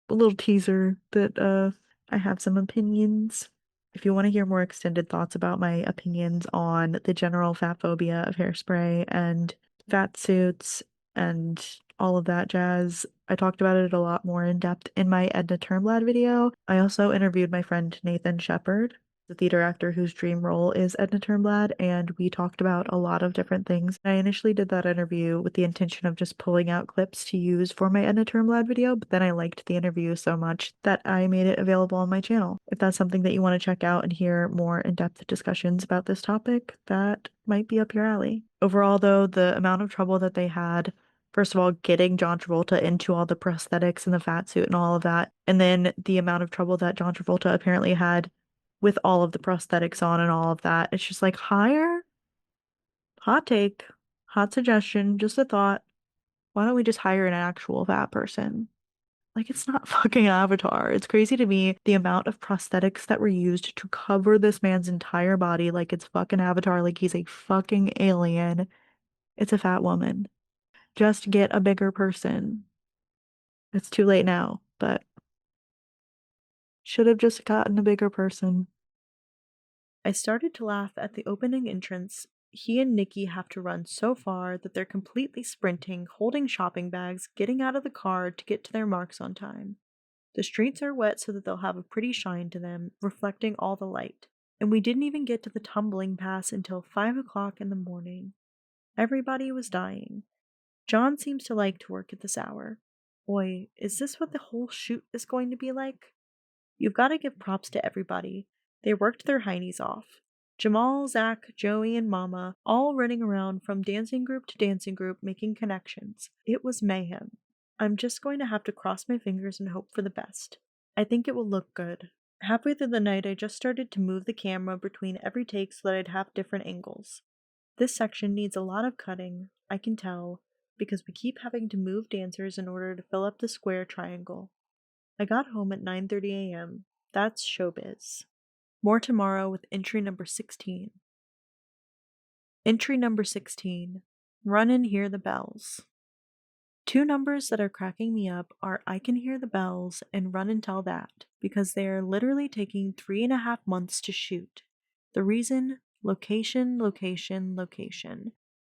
a little teaser that I have some opinions. If you want to hear more extended thoughts about my opinions on the general fat phobia of Hairspray and fat suits and all of that jazz, I talked about it a lot more in depth in my Edna Turnblad video. I also interviewed my friend Nathan Shepard, the theater actor whose dream role is Edna Turnblad, and we talked about a lot of different things. I initially did that interview with the intention of just pulling out clips to use for my Edna Turnblad video, but then I liked the interview so much that I made it available on my channel. If that's something that you want to check out and hear more in-depth discussions about this topic, that might be up your alley. Overall, though, the amount of trouble that they had, first of all, getting John Travolta into all the prosthetics and the fat suit and all of that, and then the amount of trouble that John Travolta apparently had with all of the prosthetics on and all of that. It's just like hire, hot take, hot suggestion, just a thought. Why don't we just hire an actual fat person? Like, it's not fucking Avatar. It's crazy to me the amount of prosthetics that were used to cover this man's entire body like it's fucking Avatar, like he's a fucking alien. It's a fat woman. Just get a bigger person. It's too late now, but should have just gotten a bigger person. I started to laugh at the opening entrance. He and Nikki have to run so far that they're completely sprinting, holding shopping bags, getting out of the car to get to their marks on time. The streets are wet so that they'll have a pretty shine to them, reflecting all the light. And we didn't even get to the tumbling pass until 5 o'clock in the morning. Everybody was dying. John seems to like to work at this hour. Boy, is this what the whole shoot is going to be like? You've got to give props to everybody. They worked their heinies off. Jamal, Zach, Joey, and Mama all running around from dancing group to dancing group making connections. It was mayhem. I'm just going to have to cross my fingers and hope for the best. I think it will look good. Halfway through the night, I just started to move the camera between every take so that I'd have different angles. This section needs a lot of cutting, I can tell, because we keep having to move dancers in order to fill up the square triangle. I got home at 9:30 a.m. That's showbiz. More tomorrow with entry number 16. Entry number 16. Run and Hear the Bells. Two numbers that are cracking me up are I Can Hear the Bells and Run and Tell That, because they are literally taking 3.5 months to shoot. The reason? Location, location, location.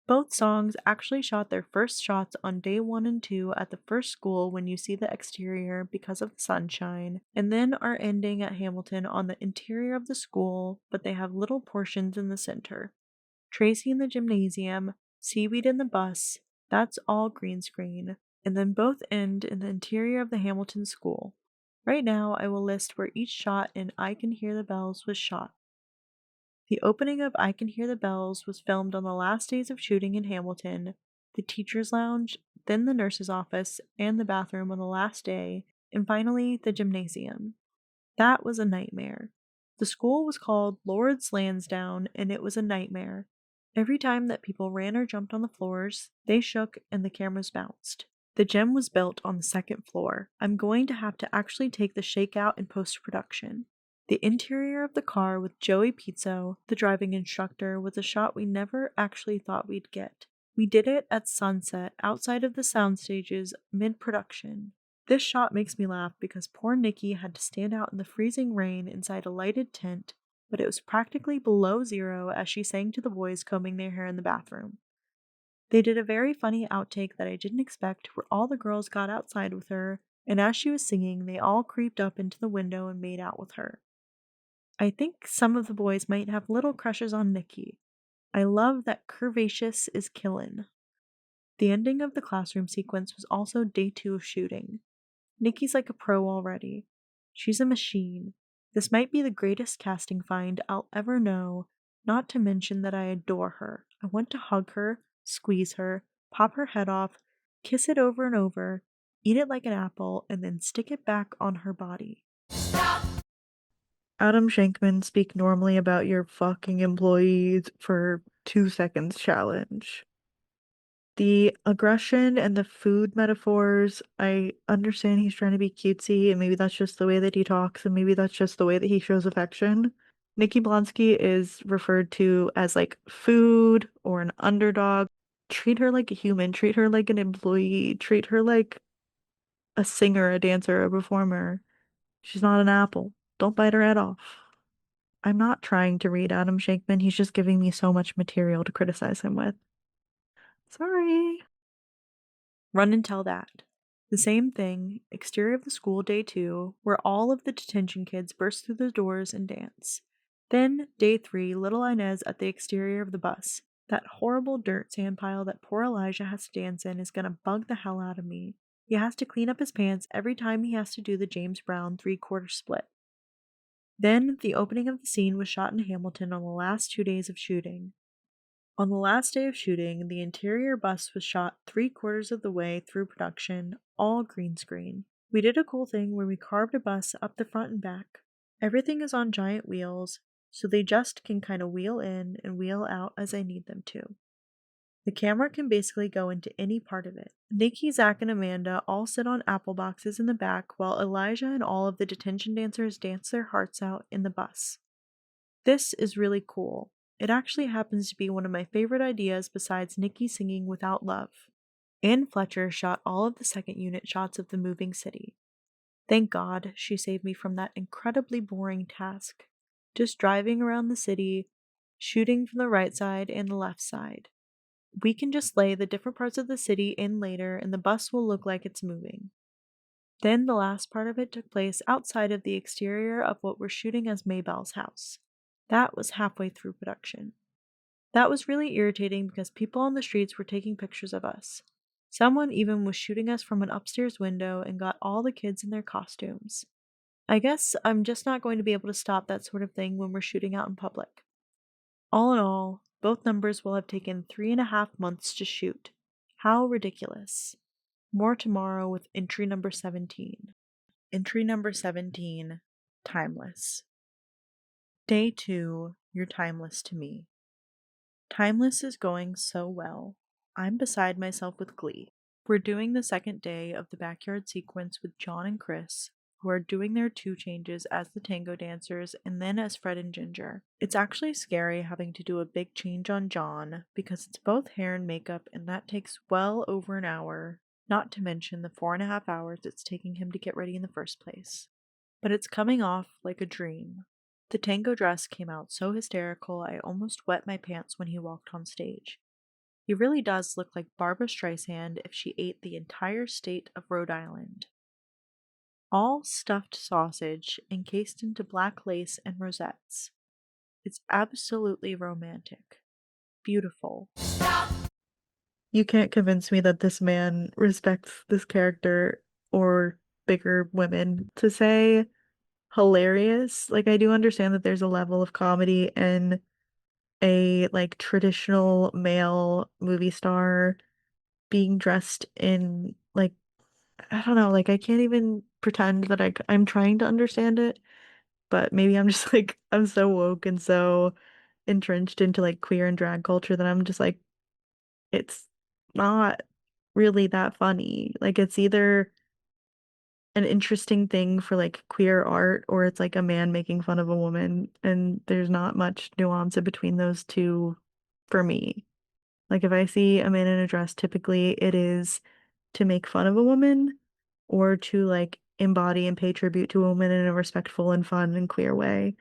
Both songs actually shot their first shots on day 1 and 2 at the first school when you see the exterior because of the sunshine, and then are ending at Hamilton on the interior of the school, but they have little portions in the center. Tracy in the gymnasium, seaweed in the bus, that's all green screen, and then both end in the interior of the Hamilton school. Right now, I will list where each shot in I Can Hear the Bells was shot. The opening of I Can Hear the Bells was filmed on the last days of shooting in Hamilton, the teacher's lounge, then the nurse's office, and the bathroom on the last day, and finally the gymnasium. That was a nightmare. The school was called Lord's Lansdowne, and it was a nightmare. Every time that people ran or jumped on the floors, they shook and the cameras bounced. The gym was built on the second floor. I'm going to have to actually take the shake out in post-production. The interior of the car with Joey Pizzo, the driving instructor, was a shot we never actually thought we'd get. We did it at sunset outside of the sound stages mid-production. This shot makes me laugh because poor Nikki had to stand out in the freezing rain inside a lighted tent, but it was practically below zero as she sang to the boys combing their hair in the bathroom. They did a very funny outtake that I didn't expect where all the girls got outside with her, and as she was singing, they all creeped up into the window and made out with her. I think some of the boys might have little crushes on Nikki. I love that curvaceous is killin'. The ending of the classroom sequence was also day 2 of shooting. Nikki's like a pro already. She's a machine. This might be the greatest casting find I'll ever know, not to mention that I adore her. I want to hug her, squeeze her, pop her head off, kiss it over and over, eat it like an apple, and then stick it back on her body. Adam Shankman, speak normally about your fucking employees for 2 seconds challenge. The aggression and the food metaphors, I understand he's trying to be cutesy, and maybe that's just the way that he talks, and maybe that's just the way that he shows affection. Nikki Blonsky is referred to as like food or an underdog. Treat her like a human, treat her like an employee, treat her like a singer, a dancer, a performer. She's not an apple. Don't bite her head off. I'm not trying to read Adam Shankman, he's just giving me so much material to criticize him with. Sorry. Run and Tell That. The same thing, exterior of the school day 2, where all of the detention kids burst through the doors and dance. Then, day 3, little Inez at the exterior of the bus. That horrible dirt sand pile that poor Elijah has to dance in is gonna bug the hell out of me. He has to clean up his pants every time he has to do the James Brown 3/4 split. Then, the opening of the scene was shot in Hamilton on the last 2 days of shooting. On the last day of shooting, the interior bus was shot 3/4 of the way through production, all green screen. We did a cool thing where we carved a bus up the front and back. Everything is on giant wheels, so they just can kind of wheel in and wheel out as I need them to. The camera can basically go into any part of it. Nikki, Zach, and Amanda all sit on apple boxes in the back while Elijah and all of the detention dancers dance their hearts out in the bus. This is really cool. It actually happens to be one of my favorite ideas besides Nikki singing Without Love. Ann Fletcher shot all of the second unit shots of the moving city. Thank God she saved me from that incredibly boring task. Just driving around the city, shooting from the right side and the left side. We can just lay the different parts of the city in later and the bus will look like it's moving. Then the last part of it took place outside of the exterior of what we're shooting as Maybelle's house. That was halfway through production. That was really irritating because people on the streets were taking pictures of us. Someone even was shooting us from an upstairs window and got all the kids in their costumes. I guess I'm just not going to be able to stop that sort of thing when we're shooting out in public. All in all, both numbers will have taken 3.5 months to shoot. How ridiculous. More tomorrow with entry number 17. Entry number 17, Timeless. Day 2, you're timeless to me. Timeless is going so well. I'm beside myself with glee. We're doing the second day of the backyard sequence with John and Chris, who are doing their 2 changes as the tango dancers and then as Fred and Ginger. It's actually scary having to do a big change on John because it's both hair and makeup, and that takes well over an hour, not to mention the 4.5 hours it's taking him to get ready in the first place. But it's coming off like a dream. The tango dress came out so hysterical I almost wet my pants when he walked on stage. He really does look like Barbra Streisand if she ate the entire state of Rhode Island. All stuffed sausage encased into black lace and rosettes. It's absolutely romantic. Beautiful. You can't convince me that this man respects this character or bigger women. To say hilarious, like, I do understand that there's a level of comedy in a like traditional male movie star being dressed in like, I don't know, like I can't even pretend that I'm trying to understand it, but maybe I'm just like I'm so woke and so entrenched into like queer and drag culture that I'm just like it's not really that funny. Like it's either an interesting thing for like queer art or it's like a man making fun of a woman, and there's not much nuance in between those two for me. Like if I see a man in a dress, typically it is to make fun of a woman or to like embody and pay tribute to a woman in a respectful and fun and queer way.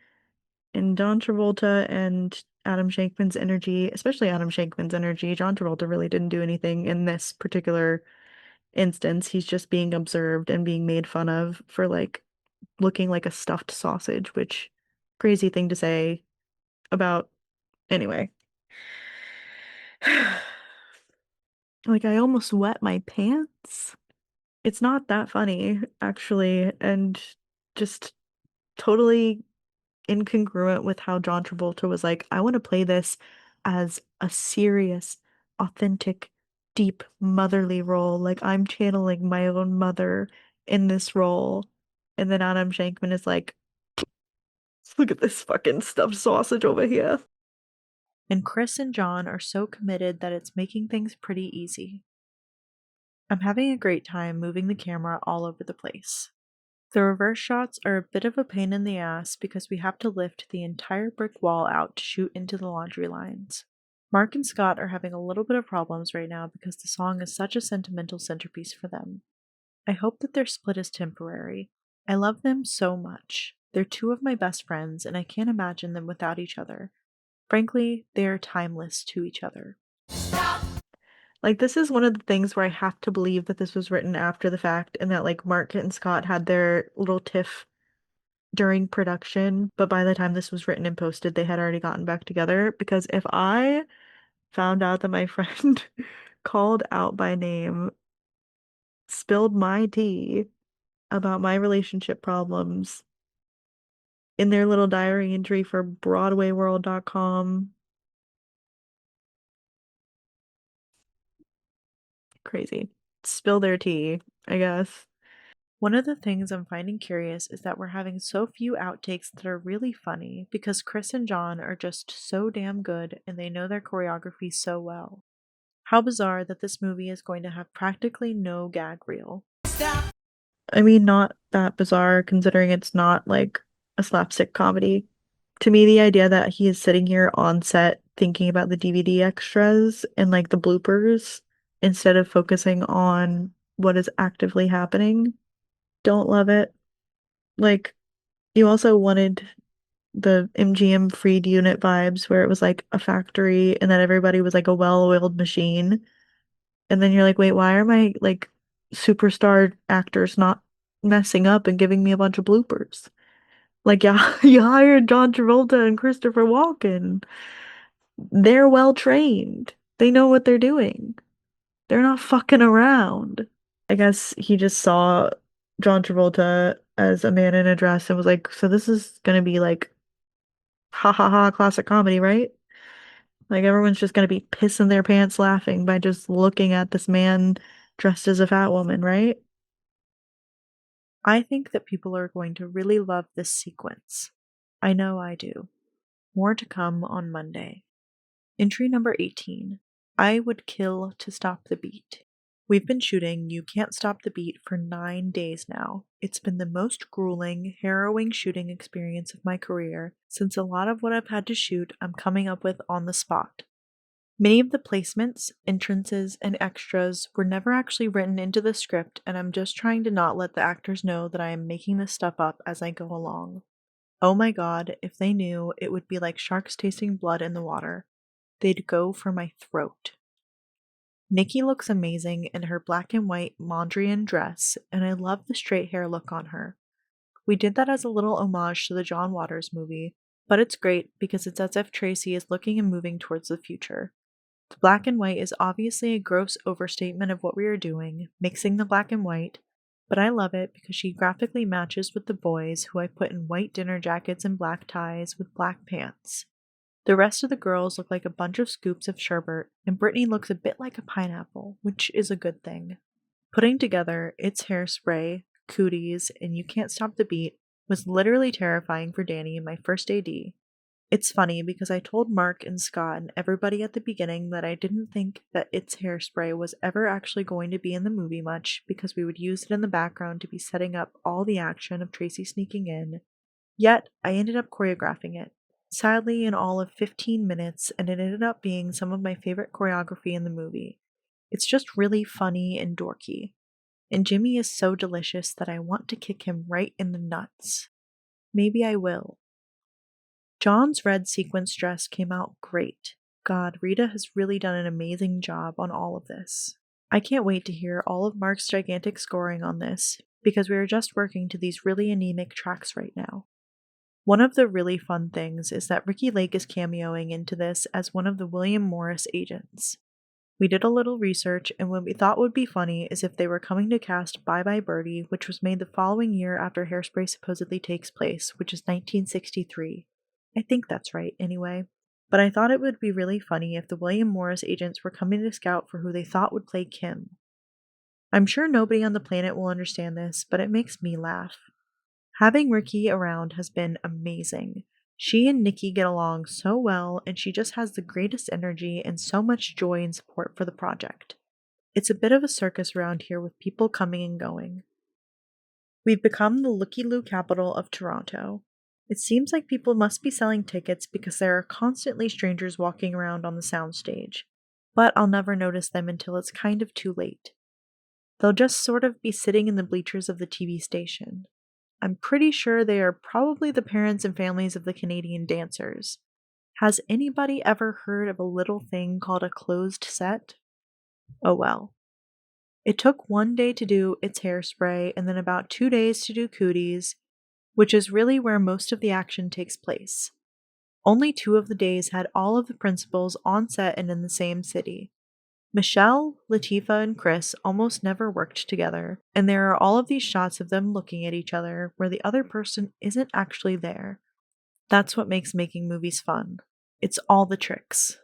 And John Travolta and Adam Shankman's energy, especially Adam Shankman's energy, John Travolta really didn't do anything in this particular instance. He's just being observed and being made fun of for like looking like a stuffed sausage, which crazy thing to say about anyway. Like I almost wet my pants. It's not that funny, actually, and just totally incongruent with how John Travolta was like, I want to play this as a serious, authentic, deep motherly role. Like I'm channeling my own mother in this role. And then Adam Shankman is like, look at this fucking stuffed sausage over here. And Chris and John are so committed that it's making things pretty easy. I'm having a great time moving the camera all over the place. The reverse shots are a bit of a pain in the ass because we have to lift the entire brick wall out to shoot into the laundry lines. Mark and Scott are having a little bit of problems right now because the song is such a sentimental centerpiece for them. I hope that their split is temporary. I love them so much. They're 2 of my best friends, and I can't imagine them without each other. Frankly, they are timeless to each other. Like, this is one of the things where I have to believe that this was written after the fact and that, like, Mark and Scott had their little tiff during production, but by the time this was written and posted, they had already gotten back together. Because if I found out that my friend called out by name, spilled my tea about my relationship problems in their little diary entry for BroadwayWorld.com, crazy. Spill their tea, I guess. One of the things I'm finding curious is that we're having so few outtakes that are really funny because Chris and John are just so damn good and they know their choreography so well. How bizarre that this movie is going to have practically no gag reel. I mean, not that bizarre considering it's not like a slapstick comedy. To me, the idea that he is sitting here on set thinking about the DVD extras and like the bloopers instead of focusing on what is actively happening, don't love it. Like, you also wanted the MGM Freed unit vibes where it was like a factory and that everybody was like a well-oiled machine. And then you're like, wait, why are my like superstar actors not messing up and giving me a bunch of bloopers? Like, yeah, you hired John Travolta and Christopher Walken. They're well trained. They know what they're doing. They're not fucking around. I guess he just saw John Travolta as a man in a dress and was like, so this is gonna be like ha ha ha classic comedy, right? Like everyone's just gonna be pissing their pants laughing by just looking at this man dressed as a fat woman, right? I think that people are going to really love this sequence. I know I do. More to come on Monday. Entry number 18. I would kill to stop the beat. We've been shooting You Can't Stop the Beat for 9 days now. It's been the most grueling, harrowing shooting experience of my career, since a lot of what I've had to shoot I'm coming up with on the spot. Many of the placements, entrances, and extras were never actually written into the script, and I'm just trying to not let the actors know that I am making this stuff up as I go along. Oh my god, if they knew, it would be like sharks tasting blood in the water. They'd go for my throat. Nikki looks amazing in her black and white Mondrian dress, and I love the straight hair look on her. We did that as a little homage to the John Waters movie, but it's great because it's as if Tracy is looking and moving towards the future. The black and white is obviously a gross overstatement of what we are doing, mixing the black and white, but I love it because she graphically matches with the boys who I put in white dinner jackets and black ties with black pants. The rest of the girls look like a bunch of scoops of sherbet, and Brittany looks a bit like a pineapple, which is a good thing. Putting together It's Hairspray, Cooties, and You Can't Stop the Beat was literally terrifying for Danny, my first AD. It's funny because I told Mark and Scott and everybody at the beginning that I didn't think that It's Hairspray was ever actually going to be in the movie much because we would use it in the background to be setting up all the action of Tracy sneaking in. Yet, I ended up choreographing it. Sadly, in all of 15 minutes, and it ended up being some of my favorite choreography in the movie. It's just really funny and dorky. And Jimmy is so delicious that I want to kick him right in the nuts. Maybe I will. John's red sequins dress came out great. God, Rita has really done an amazing job on all of this. I can't wait to hear all of Mark's gigantic scoring on this, because we are just working to these really anemic tracks right now. One of the really fun things is that Ricky Lake is cameoing into this as one of the William Morris agents. We did a little research, and what we thought would be funny is if they were coming to cast Bye Bye Birdie, which was made the following year after Hairspray supposedly takes place, which is 1963. I think that's right, anyway. But I thought it would be really funny if the William Morris agents were coming to scout for who they thought would play Kim. I'm sure nobody on the planet will understand this, but it makes me laugh. Having Ricky around has been amazing. She and Nikki get along so well, and she just has the greatest energy and so much joy and support for the project. It's a bit of a circus around here with people coming and going. We've become the looky-loo capital of Toronto. It seems like people must be selling tickets because there are constantly strangers walking around on the soundstage, but I'll never notice them until it's kind of too late. They'll just sort of be sitting in the bleachers of the TV station. I'm pretty sure they are probably the parents and families of the Canadian dancers. Has anybody ever heard of a little thing called a closed set? Oh well. It took 1 day to do It's Hairspray and then about 2 days to do Cooties, which is really where most of the action takes place. Only 2 of the days had all of the principals on set and in the same city. Michelle, Latifah, and Chris almost never worked together, and there are all of these shots of them looking at each other where the other person isn't actually there. That's what makes making movies fun. It's all the tricks.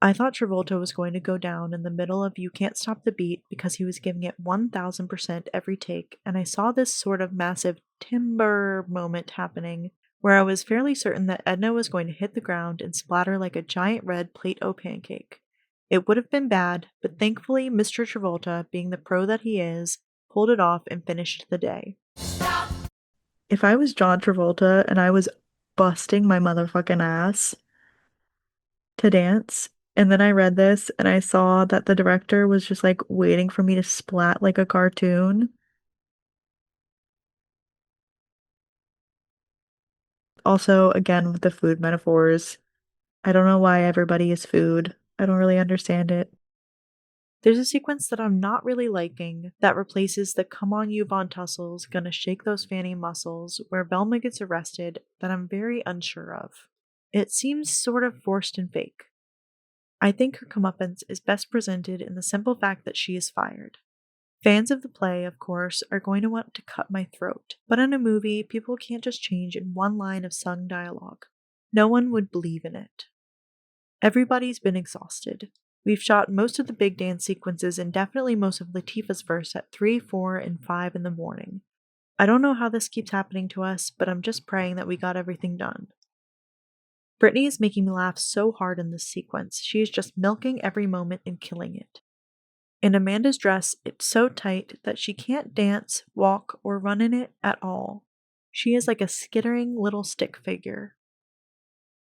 I thought Travolta was going to go down in the middle of You Can't Stop the Beat because he was giving it 1000% every take, and I saw this sort of massive timber moment happening where I was fairly certain that Edna was going to hit the ground and splatter like a giant red Play-Doh pancake. It would have been bad, but thankfully Mr. Travolta, being the pro that he is, pulled it off and finished the day. Stop. If I was John Travolta and I was busting my motherfucking ass to dance, and then I read this and I saw that the director was just like waiting for me to splat like a cartoon. Also, again, with the food metaphors, I don't know why everybody is food. I don't really understand it. There's a sequence that I'm not really liking that replaces the "come on you Von Tussel's gonna shake those fanny muscles" where Velma gets arrested that I'm very unsure of. It seems sort of forced and fake. I think her comeuppance is best presented in the simple fact that she is fired. Fans of the play, of course, are going to want to cut my throat, but in a movie, people can't just change in one line of sung dialogue. No one would believe in it. Everybody's been exhausted. We've shot most of the big dance sequences and definitely most of Latifah's verse at 3, 4, and 5 in the morning. I don't know how this keeps happening to us, but I'm just praying that we got everything done. Brittany is making me laugh so hard in this sequence. She is just milking every moment and killing it. In Amanda's dress, it's so tight that she can't dance, walk, or run in it at all. She is like a skittering little stick figure.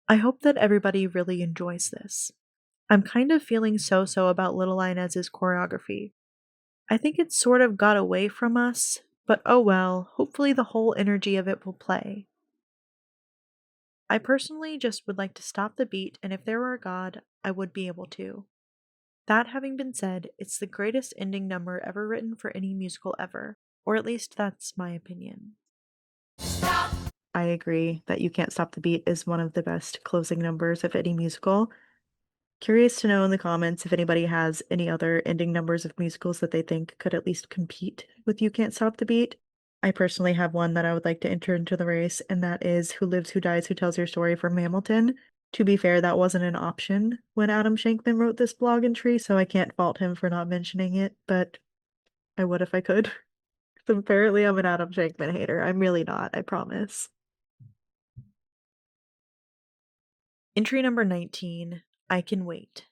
I hope that everybody really enjoys this. I'm kind of feeling so-so about Little Inez's choreography. I think it sort of got away from us, but oh well, hopefully the whole energy of it will play. I personally just would like to stop the beat, and if there were a god, I would be able to. That having been said, it's the greatest ending number ever written for any musical ever, or at least that's my opinion. I agree that You Can't Stop the Beat is one of the best closing numbers of any musical. Curious to know in the comments if anybody has any other ending numbers of musicals that they think could at least compete with You Can't Stop the Beat. I personally have one that I would like to enter into the race, and that is Who Lives, Who Dies, Who Tells Your Story from Hamilton. To be fair, that wasn't an option when Adam Shankman wrote this blog entry, so I can't fault him for not mentioning it, but I would if I could. Apparently I'm an Adam Shankman hater. I'm really not, I promise. Entry number 19, I Can Wait.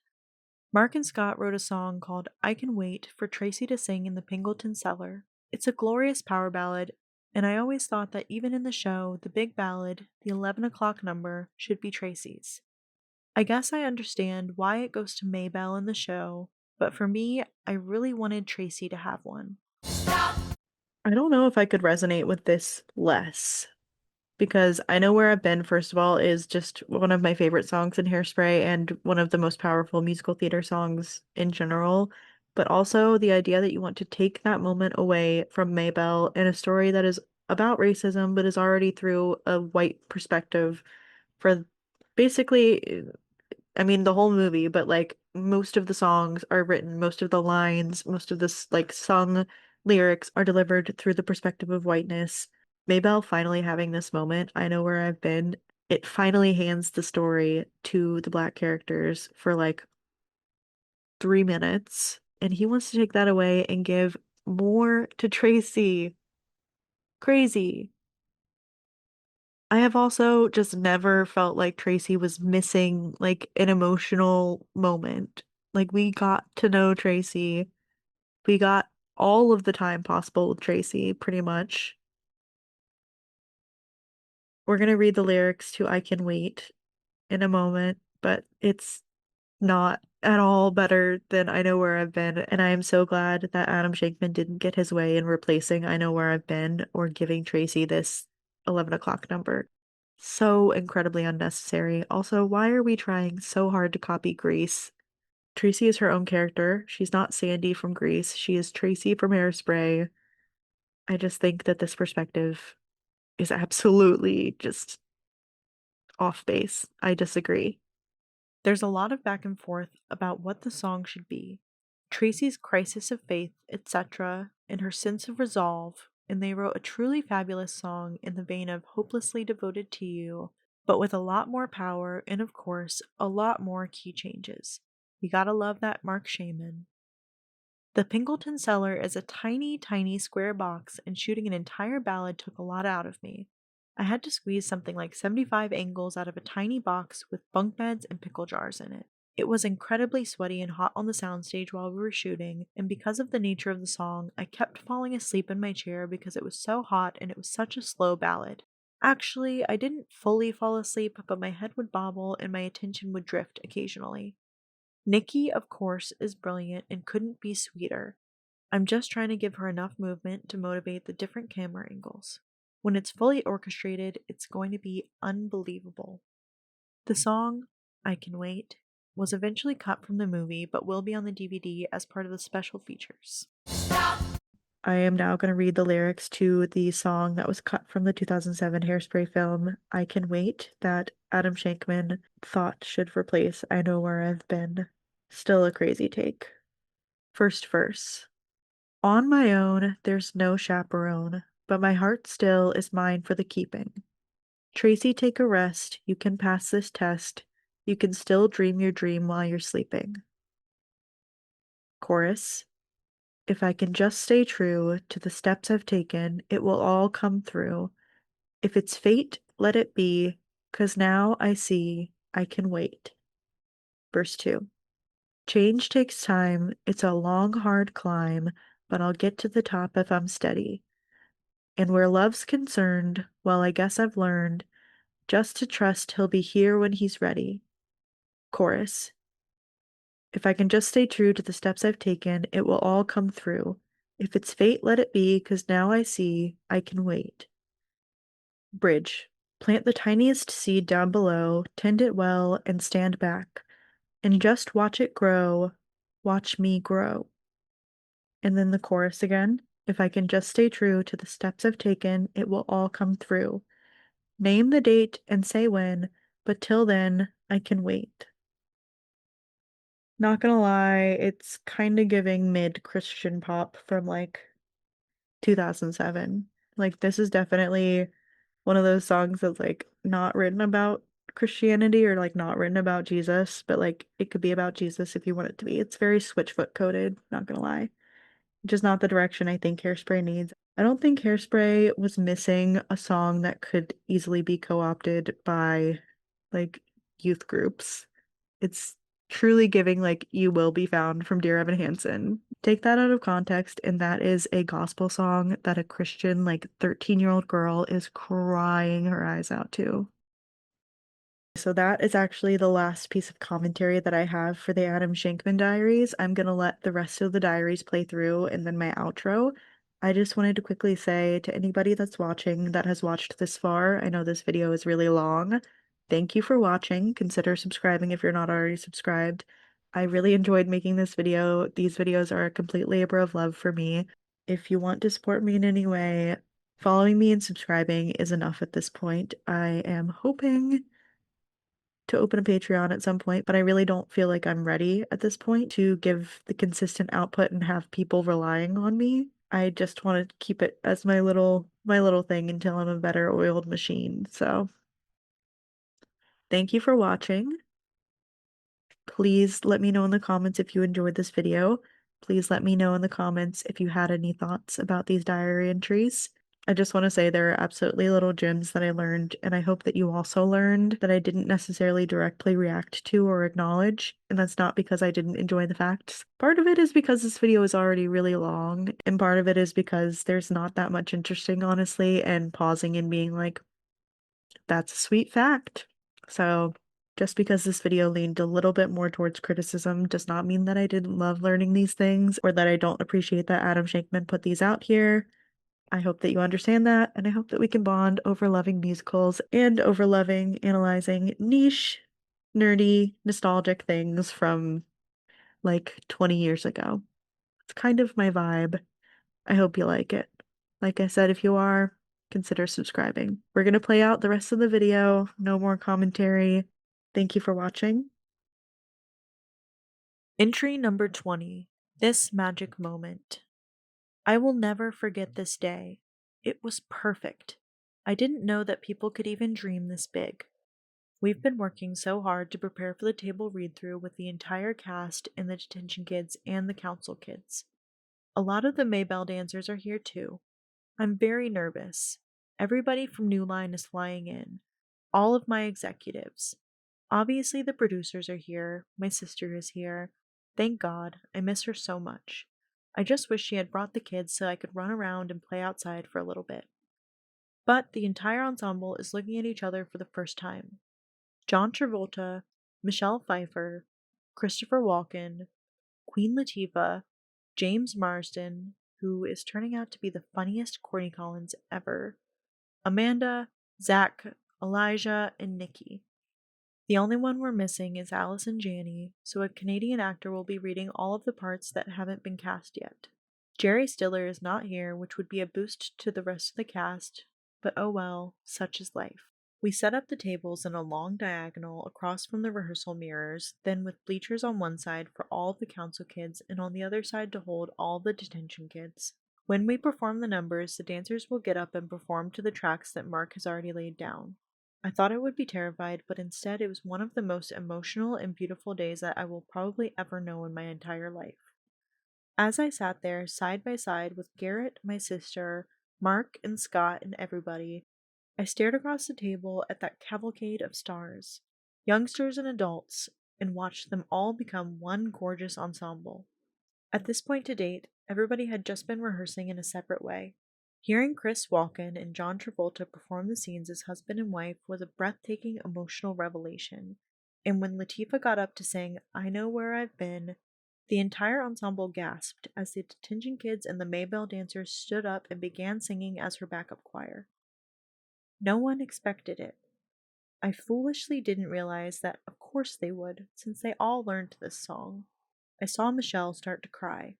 Mark and Scott wrote a song called I Can Wait for Tracy to sing in the Pingleton Cellar. It's a glorious power ballad, and I always thought that even in the show, the big ballad, the 11 o'clock number, should be Tracy's. I guess I understand why it goes to Maybelle in the show, but for me, I really wanted Tracy to have one. I don't know if I could resonate with this less, because I Know Where I've Been, first of all, is just one of my favorite songs in Hairspray and one of the most powerful musical theater songs in general. But also the idea that you want to take that moment away from Maybelle in a story that is about racism, but is already through a white perspective for basically, I mean, the whole movie, but like most of the songs are written, most of the lines, most of this like sung lyrics are delivered through the perspective of whiteness. Maybelle finally having this moment, I Know Where I've Been, it finally hands the story to the black characters for like 3 minutes, and he wants to take that away and give more to Tracy. Crazy. I have also just never felt like Tracy was missing like an emotional moment. Like we got to know Tracy. We got all of the time possible with Tracy, pretty much. We're gonna read the lyrics to I Can Wait in a moment, but it's not at all better than I Know Where I've Been, and I am so glad that Adam Shankman didn't get his way in replacing I Know Where I've Been or giving Tracy this 11 o'clock number. So incredibly unnecessary. Also, why are we trying so hard to copy Grease? Tracy is her own character. She's not Sandy from Grease. She is Tracy from Hairspray. I just think that this perspective is absolutely just off base. I disagree. There's a lot of back and forth about what the song should be. Tracy's crisis of faith, etc., and her sense of resolve, and they wrote a truly fabulous song in the vein of Hopelessly Devoted to You, but with a lot more power and, of course, a lot more key changes. You gotta love that Mark Shaman. The Pingleton Cellar is a tiny square box, and shooting an entire ballad took a lot out of me. I had to squeeze something like 75 angles out of a tiny box with bunk beds and pickle jars in it. It was incredibly sweaty and hot on the soundstage while we were shooting, and because of the nature of the song, I kept falling asleep in my chair because it was so hot and it was such a slow ballad. Actually, I didn't fully fall asleep, but my head would bobble and my attention would drift occasionally. Nikki, of course, is brilliant and couldn't be sweeter. I'm just trying to give her enough movement to motivate the different camera angles. When it's fully orchestrated, it's going to be unbelievable. The song, I Can Wait, was eventually cut from the movie but will be on the DVD as part of the special features. I am now going to read the lyrics to the song that was cut from the 2007 Hairspray film, I Can Wait, that Adam Shankman thought should replace I Know Where I've Been. Still a crazy take. First verse. On my own, there's no chaperone, but my heart still is mine for the keeping. Tracy, take a rest. You can pass this test. You can still dream your dream while you're sleeping. Chorus. If I can just stay true to the steps I've taken, it will all come through. If it's fate, let it be. 'cause now I see I can wait. Verse 2. Change takes time, it's a long, hard climb, but I'll get to the top if I'm steady. And where love's concerned, well, I guess I've learned just to trust he'll be here when he's ready. Chorus. If I can just stay true to the steps I've taken, it will all come through. If it's fate, let it be, 'cause now I see I can wait. Bridge. Plant the tiniest seed down below, tend it well, and stand back. And just watch it grow. Watch me grow. And then the chorus again. If I can just stay true to the steps I've taken, it will all come through. Name the date and say when, but till then, I can wait. Not gonna lie, it's kind of giving mid-Christian pop from like 2007. Like, this is definitely one of those songs that's like not written about Christianity or like not written about Jesus, but like it could be about Jesus if you want it to be. It's very switchfoot coded, not gonna lie. Just not the direction I think Hairspray needs. I don't think Hairspray was missing a song that could easily be co-opted by like youth groups. It's truly giving like You Will Be Found from Dear Evan Hansen. Take that out of context, and that is a gospel song that a Christian, like 13-year-old girl is crying her eyes out to. So that is actually the last piece of commentary that I have for the Adam Shankman diaries. I'm gonna let the rest of the diaries play through and then my outro. I just wanted to quickly say to anybody that's watching that has watched this far, I know this video is really long. Thank you for watching. Consider subscribing if you're not already subscribed. I really enjoyed making this video. These videos are a complete labor of love for me. If you want to support me in any way, following me and subscribing is enough at this point. I am hoping to open a Patreon at some point, but I really don't feel like I'm ready at this point to give the consistent output and have people relying on me. I just want to keep it as my little thing until I'm a better oiled machine. So, thank you for watching. Please let me know in the comments if you enjoyed this video. Please let me know in the comments if you had any thoughts about these diary entries. I just want to say there are absolutely little gems that I learned, and I hope that you also learned that I didn't necessarily directly react to or acknowledge, and that's not because I didn't enjoy the facts. Part of it is because this video is already really long, and part of it is because there's not that much interesting, honestly, and pausing and being like, that's a sweet fact. So just because this video leaned a little bit more towards criticism does not mean that I didn't love learning these things or that I don't appreciate that Adam Shankman put these out here. I hope that you understand that, and I hope that we can bond over loving musicals and over loving analyzing niche, nerdy, nostalgic things from like 20 years ago. It's kind of my vibe. I hope you like it. Like I said, if you are, consider subscribing. We're gonna play out the rest of the video. No more commentary. Thank you for watching. Entry number 20. This magic moment. I will never forget this day. It was perfect. I didn't know that people could even dream this big. We've been working so hard to prepare for the table read-through with the entire cast and the detention kids and the council kids. A lot of the Maybell dancers are here too. I'm very nervous. Everybody from New Line is flying in. All of my executives. Obviously the producers are here. My sister is here. Thank God. I miss her so much. I just wish she had brought the kids so I could run around and play outside for a little bit. But the entire ensemble is looking at each other for the first time. John Travolta, Michelle Pfeiffer, Christopher Walken, Queen Latifah, James Marsden, who is turning out to be the funniest Corny Collins ever, Amanda, Zach, Elijah, and Nikki. The only one we're missing is Allison Janney, so a Canadian actor will be reading all of the parts that haven't been cast yet. Jerry Stiller is not here, which would be a boost to the rest of the cast, but oh well, such is life. We set up the tables in a long diagonal across from the rehearsal mirrors, then with bleachers on one side for all of the council kids and on the other side to hold all the detention kids. When we perform the numbers, the dancers will get up and perform to the tracks that Mark has already laid down. I thought I would be terrified, but instead it was one of the most emotional and beautiful days that I will probably ever know in my entire life. As I sat there, side by side with Garrett, my sister, Mark and Scott and everybody, I stared across the table at that cavalcade of stars, youngsters and adults, and watched them all become one gorgeous ensemble. At this point to date, everybody had just been rehearsing in a separate way. Hearing Chris Walken and John Travolta perform the scenes as husband and wife was a breathtaking emotional revelation, and when Latifah got up to sing I Know Where I've Been, the entire ensemble gasped as the detention kids and the Maybelle dancers stood up and began singing as her backup choir. No one expected it. I foolishly didn't realize that of course they would, since they all learned this song. I saw Michelle start to cry.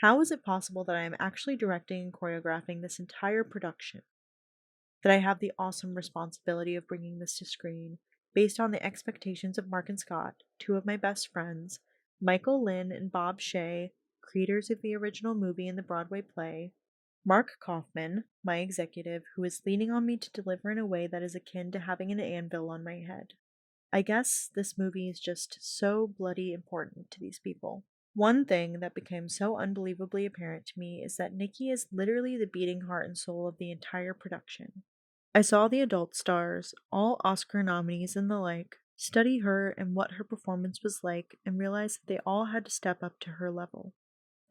How is it possible that I am actually directing and choreographing this entire production? That I have the awesome responsibility of bringing this to screen, based on the expectations of Mark and Scott, two of my best friends, Michael Lynn and Bob Shea, creators of the original movie and the Broadway play, Mark Kaufman, my executive, who is leaning on me to deliver in a way that is akin to having an anvil on my head. I guess this movie is just so bloody important to these people. One thing that became so unbelievably apparent to me is that Nikki is literally the beating heart and soul of the entire production. I saw the adult stars, all Oscar nominees and the like, study her and what her performance was like and realize that they all had to step up to her level.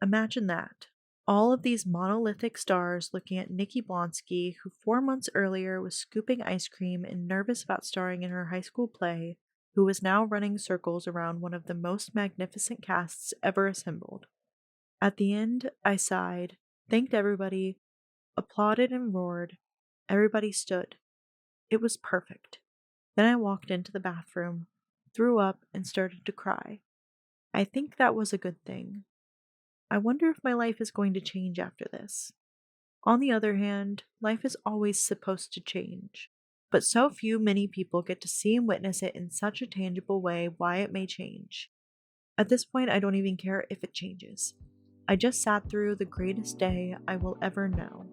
Imagine that. All of these monolithic stars looking at Nikki Blonsky, who 4 months earlier was scooping ice cream and nervous about starring in her high school play, who was now running circles around one of the most magnificent casts ever assembled. At the end, I sighed, thanked everybody, applauded and roared. Everybody stood. It was perfect. Then I walked into the bathroom, threw up, and started to cry. I think that was a good thing. I wonder if my life is going to change after this. On the other hand, life is always supposed to change, but so many people get to see and witness it in such a tangible way why it may change. At this point, I don't even care if it changes. I just sat through the greatest day I will ever know.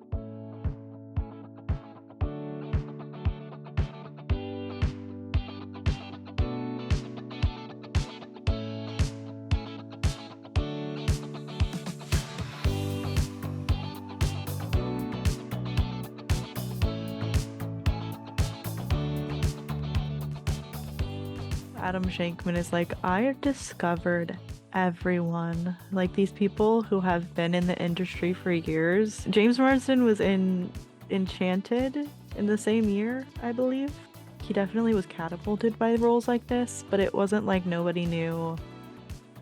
Adam Shankman is like, I have discovered everyone. Like, these people who have been in the industry for years. James Marsden was in Enchanted in the same year, I believe. He definitely was catapulted by roles like this, but it wasn't like nobody knew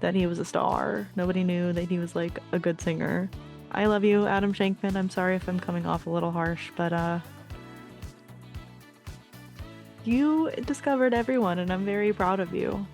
that he was a star. Nobody knew that he was like a good singer. I love you, Adam Shankman. I'm sorry if I'm coming off a little harsh, but you discovered everyone, and I'm very proud of you.